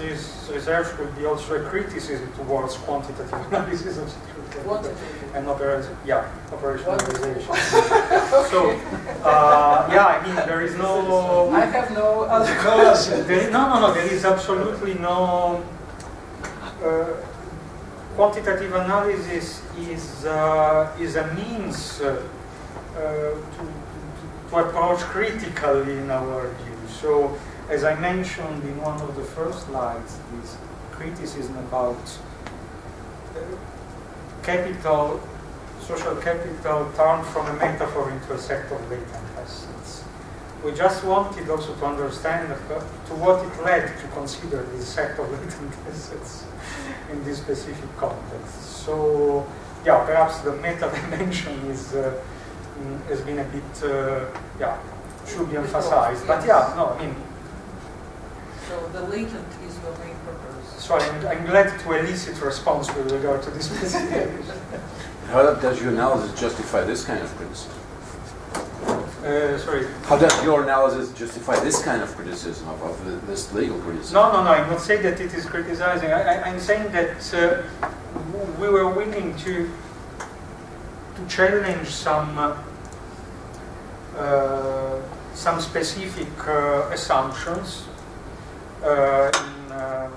research could be also a criticism towards quantitative analysis of and operationalization. Okay. So, yeah, I mean, there is no. I have no other question. No. There is absolutely no. Quantitative analysis is a means to approach critically in our view. So, as I mentioned in one of the first slides, this criticism about capital, social capital, turned from a metaphor into a set of latent assets. We just wanted also to understand to what it led to consider this set of latent assets in this specific context. So, yeah, perhaps the meta dimension is has been a bit, yeah, should be emphasized. But yeah, no, I mean. So the latent is the main purpose. So I'm glad to elicit response with regard to this specification. How does your analysis justify this kind of criticism? Sorry. How does your analysis justify this kind of criticism of this legal criticism? No, I'm not saying that it is criticizing. I'm saying that we were willing to challenge some specific assumptions in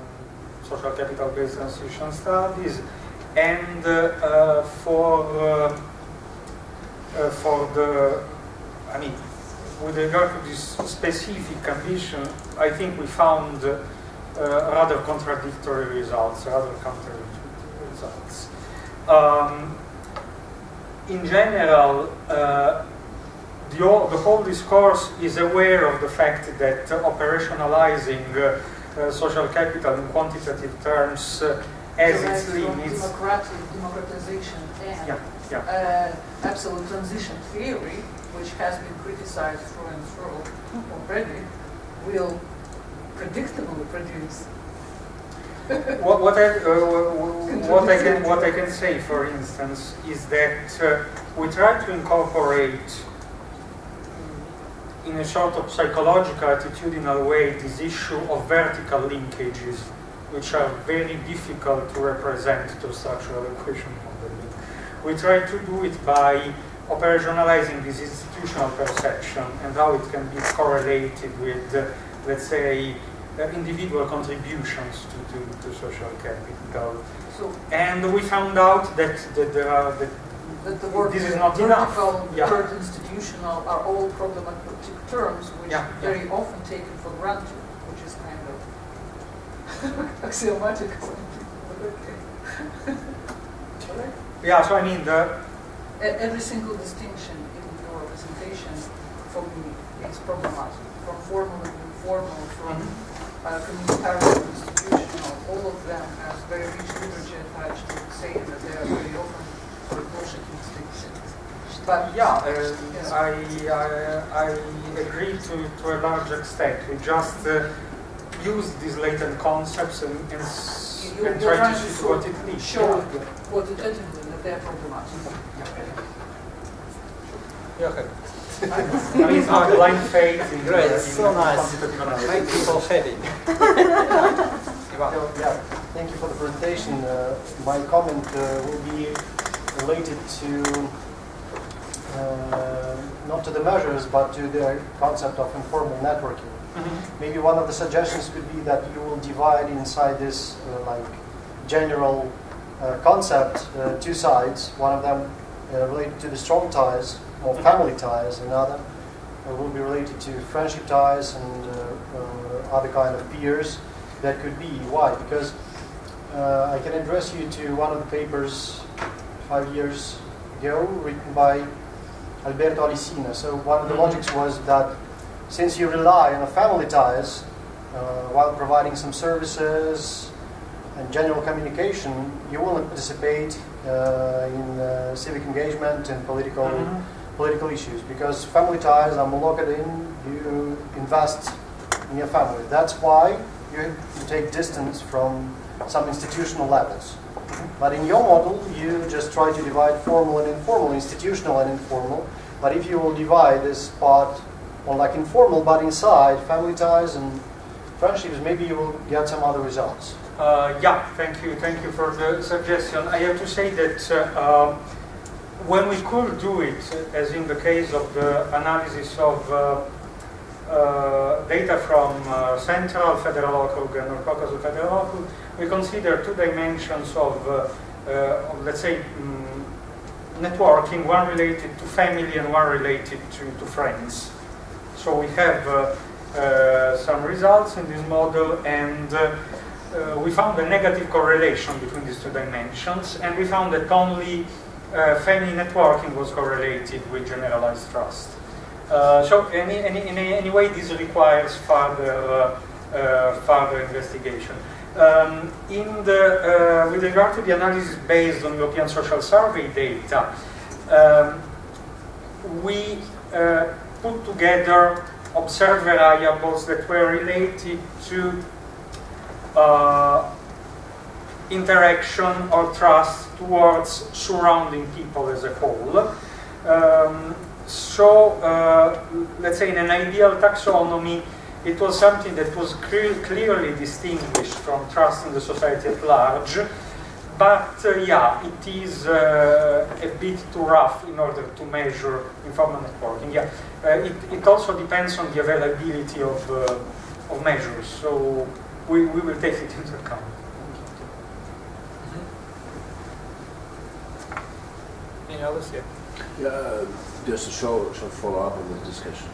social capital-based transition studies, and for the, I mean, with regard to this specific ambition, I think we found rather contradictory results, rather counterintuitive results. In general, the whole discourse is aware of the fact that operationalizing social capital in quantitative terms has its limits. Democratization and absolute transition theory, which has been criticized through and through already, will predictably produce. What I can say, for instance, is that we try to incorporate in a sort of psychological, attitudinal way this issue of vertical linkages, which are very difficult to represent to structural equation modeling. We try to do it by operationalizing this institutional perception and how it can be correlated with, let's say, individual contributions to social capital. So, and we found out that there are the word this is not enough. The word institutional are all problematic terms which very often taken for granted, which is kind of axiomatic or something. Okay. Yeah, so I mean every single distinction in your presentation for me is problematic. From formal and informal, from communitarian and institutional, all of them has very rich literature attached to saying that they are very often bullshit distinctions. But yeah, I agree to a large extent. We just use these latent concepts and try to see what it means. Show quantitatively that they are problematic. Yeah. I mean, it's not blind faith in great, it's so nice. Make people happy. Yeah, thank you for the presentation. My comment will be related to not to the measures, but to the concept of informal networking. Maybe one of the suggestions could be that you will divide inside this like general concept two sides. One of them related to the strong ties or family ties, another will be related to friendship ties and other kind of peers. That could be. Why? Because I can address you to one of the papers 5 years ago written by Alberto Alicina. So one of the logics was that since you rely on the family ties while providing some services and general communication, you will not participate in civic engagement and political issues, because family ties are more locked in, you invest in your family. That's why you take distance from some institutional levels. But in your model, you just try to divide formal and informal, institutional and informal. But if you will divide this part on like informal, but inside family ties and friendships, maybe you will get some other results. Yeah, thank you for the suggestion. I have to say that when we could do it, as in the case of the analysis of data from Central Federal Okrug or Caucasus Federal Okrug, we consider two dimensions of let's say, networking, one related to family and one related to friends. So we have some results in this model, and we found a negative correlation between these two dimensions, and we found that only family networking was correlated with generalized trust. So in any way, this requires further investigation. With regard to the analysis based on European Social Survey data, we put together observed variables that were related to interaction or trust towards surrounding people as a whole. Let's say in an ideal taxonomy, it was something that was clearly distinguished from trust in the society at large. But yeah, it is a bit too rough in order to measure informal networking. Yeah, it also depends on the availability of measures. So we will take it into account. Any others here? Yeah, just a short follow-up on this discussion.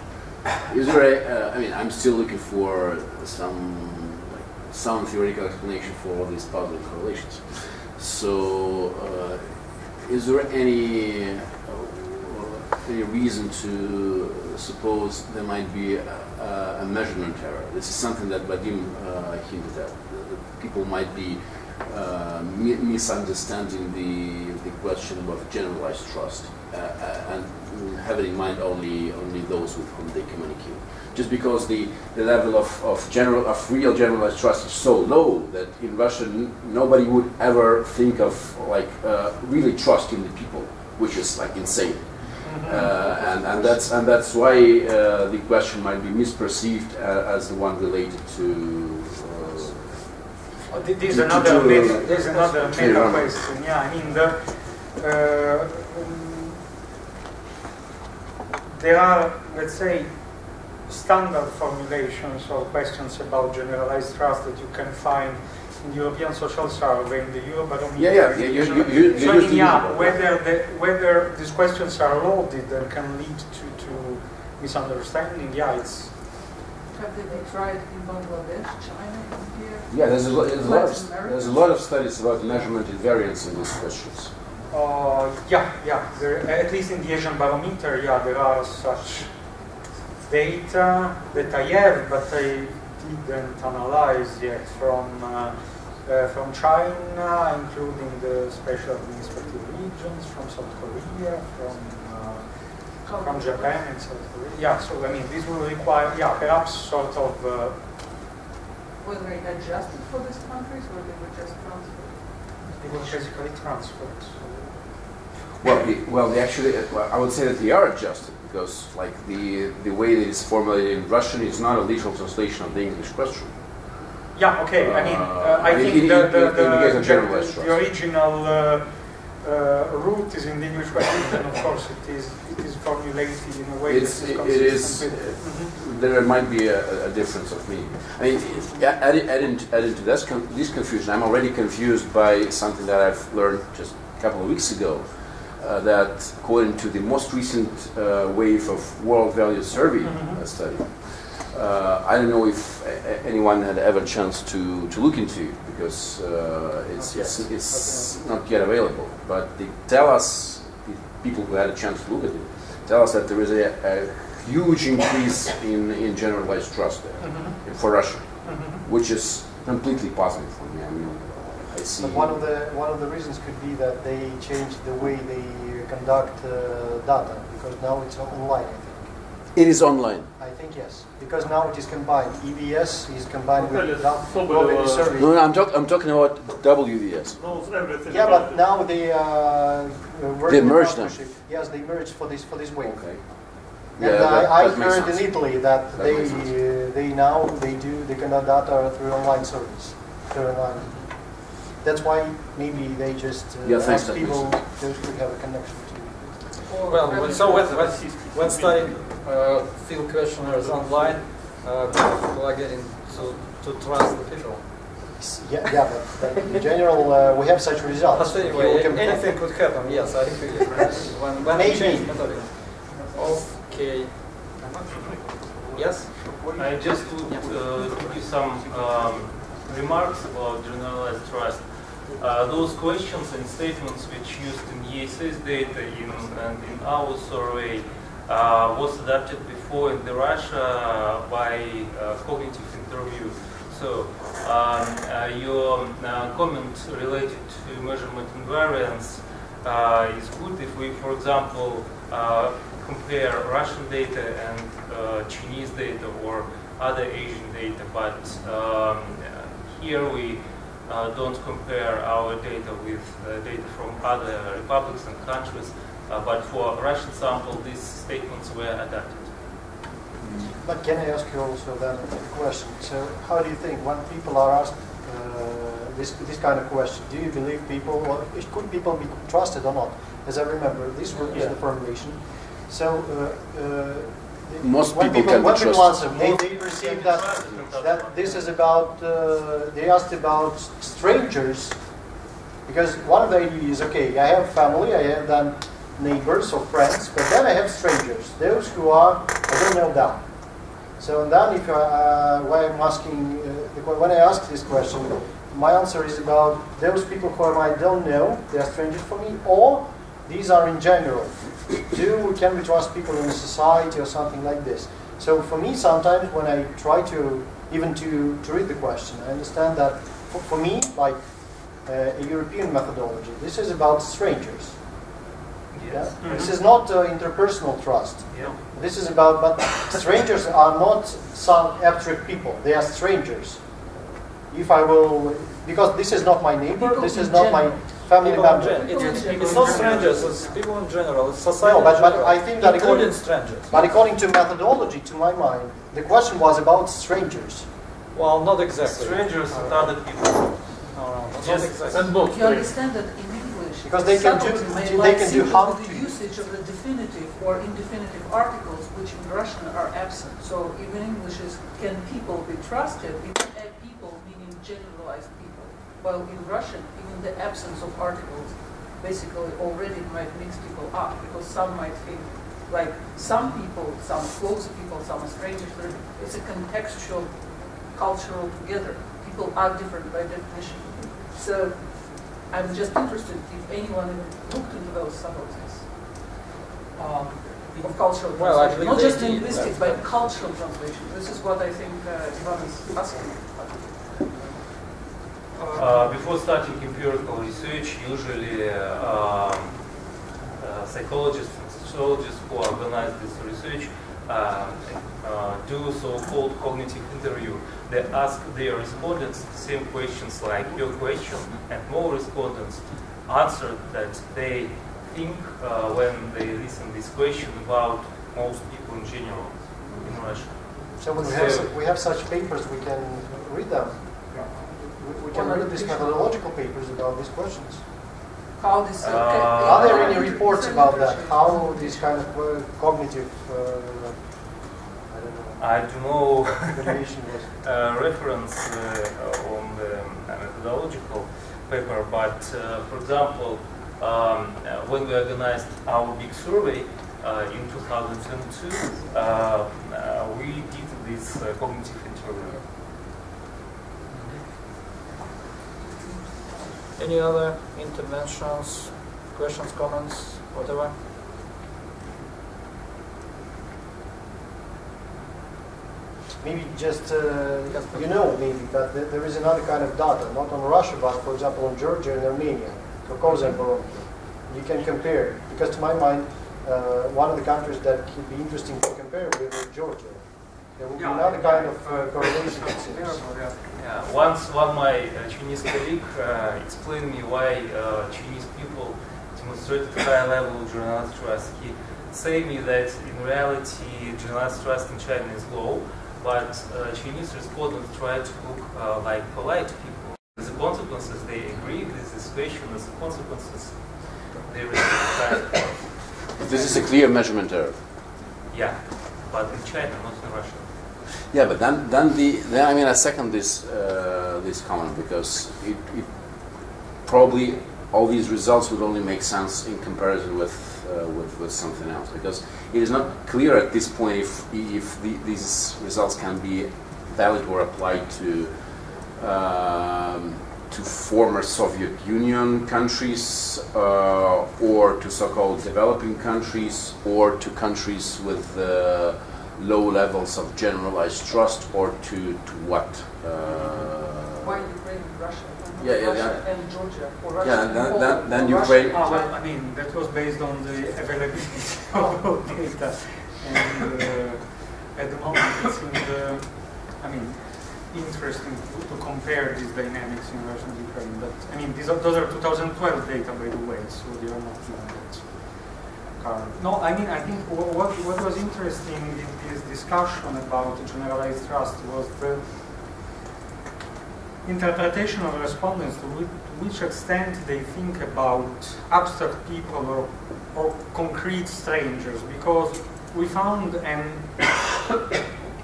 Is there I mean, I'm still looking for some theoretical explanation for all these puzzling correlations. So, is there any reason to suppose there might be a measurement error? This is something that Vadim hinted at. People might be misunderstanding the question about generalized trust and having in mind only those with whom they communicate. Just because the level of real generalized trust is so low that in Russia nobody would ever think of like really trusting the people, which is like insane. And that's why the question might be misperceived as the one related to. There's another meta question. Yeah, I mean there are, let's say, standard formulations or questions about generalized trust that you can find in the European Social Survey, in the Eurobarometer. Whether these questions are loaded and can lead to misunderstanding, yeah, it's. Have they been tried in Bangladesh, China, India? Yeah, there's a lot of studies about measurement invariance in these questions. At least in the Asian barometer, yeah, there are such data that I have, but I didn't analyze yet from China, including the special administrative regions, from South Korea, from Japan and South Korea. Yeah, so I mean, this will require, yeah, perhaps sort of. Were they adjusted for these countries, or they were just transferred? They were basically transferred. So. Well, I would say that they are adjusted because, like, the way that it's formulated in Russian is not a literal translation of the English question. Yeah. Okay. I mean, I think the original root is in the English question, and of course it is formulated in a way that is consistent with. There might be a difference of meaning. I mean, adding to this confusion, I'm already confused by something that I've learned just a couple of weeks ago. That according to the most recent wave of World Value Survey study, I don't know if anyone had ever chance to look into it because it's not yet available. But they tell us, the people who had a chance to look at it, tell us that there is a huge increase in generalized trust there for Russia, which is completely positive for me. I mean, I see. But one of the reasons could be that they changed the way they conduct data because now it's online. I think it is online. I think yes, because now it is combined. EVS is combined with survey. No, I'm talking about WVS. No, everything. Yeah, but now they merged them. Yes, they merged for this way. Okay. And Yeah, I heard in Italy that they conduct data through online service. That's why maybe they just ask people those who have a connection to. Well, so when studying field questionnaires online, people are getting to trust the people. Yeah, but in general, we have such results. But anyway, anything could happen. Yes, I agree. When Maybe. change method. Okay. Yes. I just to give some remarks about generalized trust. Those questions and statements which used in ESS data and in our survey was adapted before in the Russia by cognitive interview. So your comment related to measurement invariance is good if we, for example, compare Russian data and Chinese data or other Asian data, but here we don't compare our data with data from other republics and countries, but for Russian sample, these statements were adapted. But can I ask you also then a question? So how do you think when people are asked this kind of question, do you believe people, or could people be trusted or not? As I remember, this was the formulation. So most when people can be trusted. answer, they perceive that this is about, they asked about strangers, because one of the ideas is, okay, I have family, I have then neighbors or friends, but then I have strangers, those who are, I don't know them. So then if why I'm asking, when I ask this question, my answer is about those people whom I don't know, they are strangers for me, or these are in general. Can we trust people in a society or something like this? So for me, sometimes when I try to read the question, I understand that for me, like a European methodology, this is about strangers. Yes. Yeah? Mm-hmm. This is not interpersonal trust. Yeah. This is about, but strangers are not some abstract people. They are strangers. If I will, because this is not my neighbor, People this is in not general. my family member. It's not strangers, it's people in general, it's society No, but in general, I think that including strangers. But according to methodology, to my mind, the question was about strangers. Well, not exactly. Strangers and other people. No, not Just exactly. You understand that in English, Because they can do- subtlety may they lie can do simply how with the to- usage of the definitive or indefinitive articles, which in Russian are absent. So even English is, can people be trusted? We can add people, meaning generalized people. While in Russian, even the absence of articles basically already might mix people up, because some might think, like some people, some close people, some are strangers. It's a contextual, cultural together. People are different by definition. So I'm just interested if anyone looked into those subtleties of cultural Well, translation. actually Not they just did, linguistic, but cultural translation. This is what I think Ivan is asking. Before starting empirical research, usually psychologists and sociologists who organize this research do so-called cognitive interview. They ask their respondents the same questions like your question, and more respondents answered that they think when they listen this question about most people in general in Russia. So when we have such papers, we can read them. We can read these methodological papers about these questions. How this? Are there any reports about that? How this kind of cognitive, I do know evaluation was? reference on the methodological paper, but for example, when we organized our big survey in 2002, we did this cognitive interview. Any other interventions, questions, comments, whatever? Maybe just, you know, maybe that there is another kind of data, not on Russia, but for example on Georgia and Armenia, Caucasus and Barometer. You can compare, because to my mind, one of the countries that could be interesting to compare with is Georgia. There will be another kind of correlation. Yeah, once one my Chinese colleague explained me why Chinese people demonstrated high level of generalized trust. He said me that in reality generalized trust in China is low, but Chinese respondents try to look like polite people. As a consequences, they agree with this question. As a consequences, they receive high trust. This is a clear measurement error. Yeah, but in China, not in Russia. Yeah, but then I mean I second this comment, because it probably all these results would only make sense in comparison with something else, because it is not clear at this point if these results can be valid or applied to to former Soviet Union countries, or to so-called developing countries, or to countries with low levels of generalized trust, or to what? Why Ukraine, Russia? Yeah. And Georgia. Or Russia Yeah, then Ukraine. Well, I mean, that was based on the availability of data. And at the moment it seems, interesting to compare these dynamics in Russia and Ukraine. But I mean, those are 2012 data, by the way, so they are not even that current. No, I mean, I think what was interesting in this discussion about generalized trust was the interpretation of respondents, to which extent they think about abstract people or concrete strangers, because we found an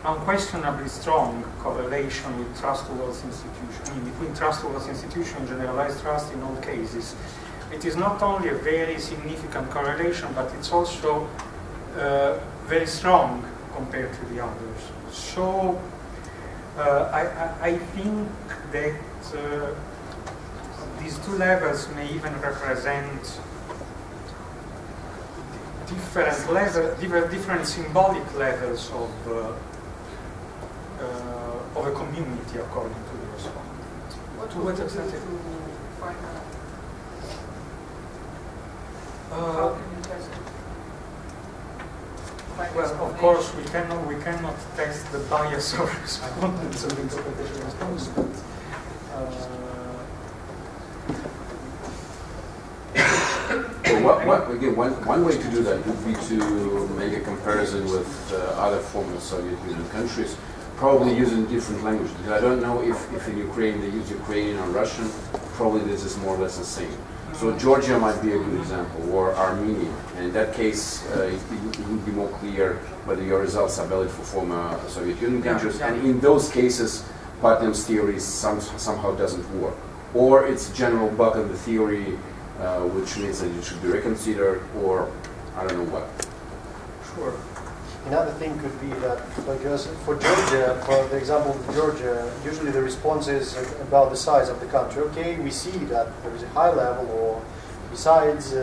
unquestionably strong correlation with trust towards institutions. I mean, between trust towards institutions and generalized trust in all cases. It is not only a very significant correlation, but it's also very strong compared to the others. So I think that these two levels may even represent different symbolic levels of a community, according to the respondent. To what extent? To find out. How can you test it? Well, of course, we cannot test the bias of respondents of interpretation of response, but again, one way to do that would be to make a comparison with other former Soviet Union countries, probably using different languages. Because I don't know if in Ukraine they use Ukrainian or Russian. Probably this is more or less the same. So Georgia might be a good example, or Armenia. And in that case, it would be more clear whether your results are valid for former Soviet Union countries. And in those cases, Putnams' theory somehow doesn't work. Or it's a general bug in the theory, which means that it should be reconsidered, or I don't know what. Sure. Another thing could be that, because for Georgia, for the example of Georgia, usually the response is about the size of the country. Okay, we see that there is a high level, or besides,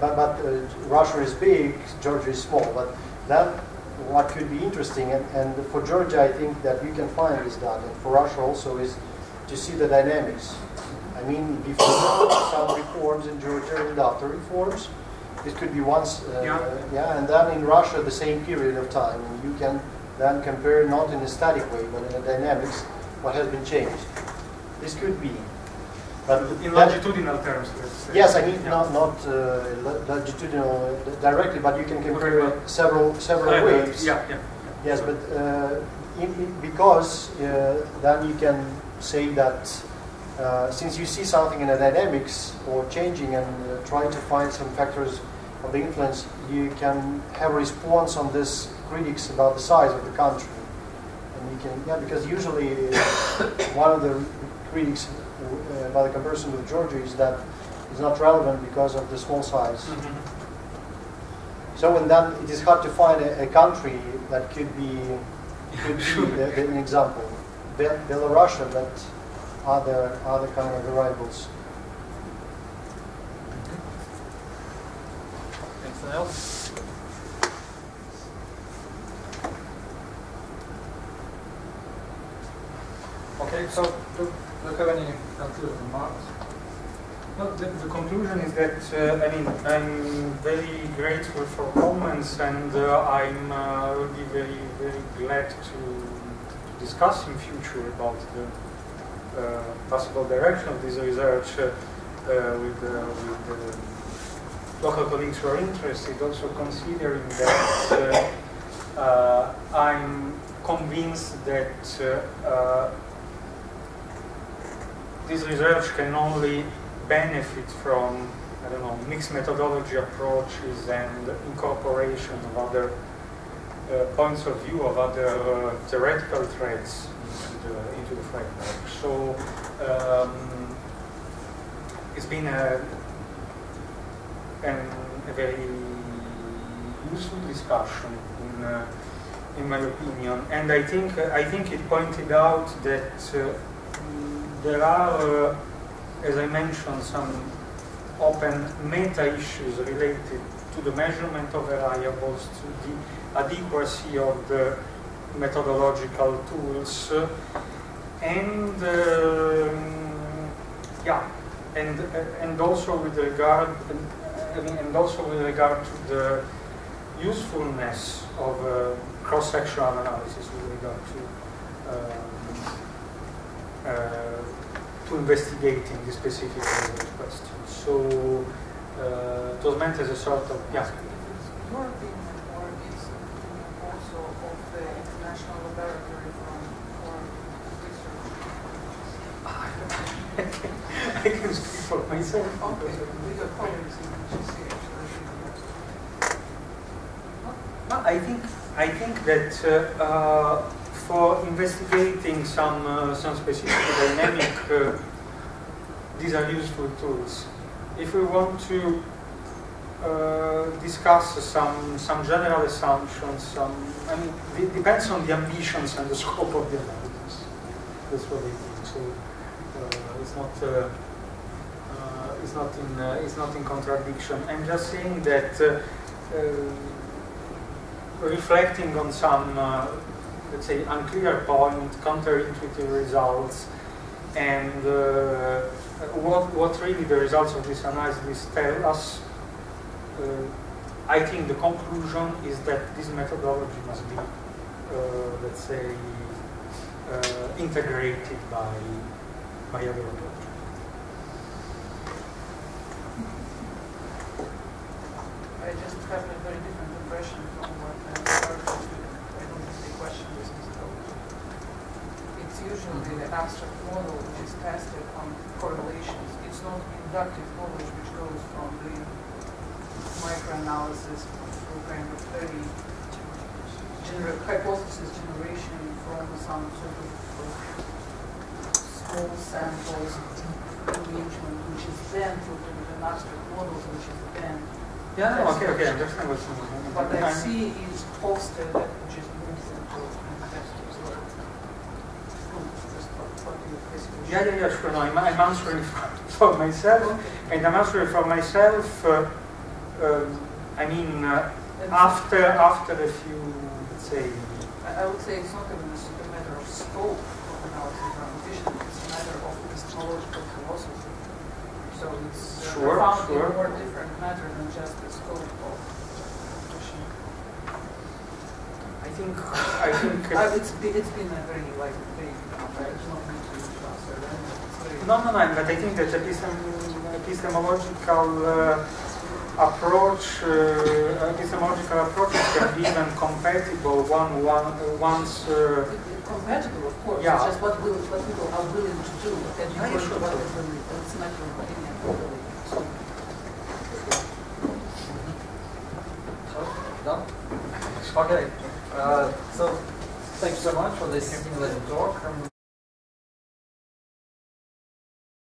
but Russia is big, Georgia is small. But that, what could be interesting, and for Georgia, I think that we can find is that, and for Russia also, is to see the dynamics. I mean, before some reforms in Georgia and after reforms, it could be once, and then in Russia the same period of time, and you can then compare not in a static way, but in a dynamics, what has been changed. This could be, but in longitudinal terms, let's say. Yes, I mean not longitudinal directly, but you can compare several waves. Yes, but because then you can say that. Since you see something in a dynamics or changing and try to find some factors of the influence, you can have a response on this critics about the size of the country. And you can, because usually one of the critics about the comparison with Georgia is that it's not relevant because of the small size. So and then it is hard to find a country that could be an example. Belarus, but other kind of variables. Anything else? Okay, so do you have any concluding remarks? Well, the conclusion is that I'm very grateful for comments, and I will be very, very glad to discuss in future about the possible direction of this research with the local colleagues who are interested, also considering that I'm convinced that this research can only benefit from, I don't know, mixed methodology approaches and incorporation of other points of view, of other theoretical threads into the framework. So it's been a very useful discussion in my opinion, and I think it pointed out that there are, as I mentioned, some open meta issues related to the measurement of variables, to the adequacy of the methodological tools, and and also with regard, and also with regard to the usefulness of cross-sectional analysis with regard to investigating the specific question. So it was meant as a sort of Your opinion, or is also of the international laboratory for research? I can speak for myself. Okay, with your colleagues in HSC, actually. I think that for investigating some specific dynamic, these are useful tools. If we want to discuss some general assumptions, it depends on the ambitions and the scope of the analysis. That's what I think. So it's not in contradiction. I'm just saying that reflecting on some, let's say, unclear point, counterintuitive results, and what really the results of this analysis tell us, I think the conclusion is that this methodology must be, let's say, integrated by other approaches. I just have a very different impression from what I don't think the question is methodology. It's usually the abstract model which is tested on correlations. It's not inductive knowledge which goes from the microanalysis through kind of very hypothesis generation from some sort of small samples arrangement, which is then put into an abstract model, which is then Okay, I understand what you mean. What I see is posted which is moved into testers. Sure. No, I'm answering for myself, and I'm answering for myself. After a few, let's say. I would say it's not even a matter of scope of analysis or ambition. It's a matter of epistemological philosophy. So it's found in a more different matter than just the scope of ambition. I think it's been a very big. I do not need to answer that. No, but I think that epistemological approaches can be even compatible once. Compatible, of course. Yeah. It's just what people are willing to do. And you it's not your opinion, really. Done? Okay. So thanks so much for this stimulating talk.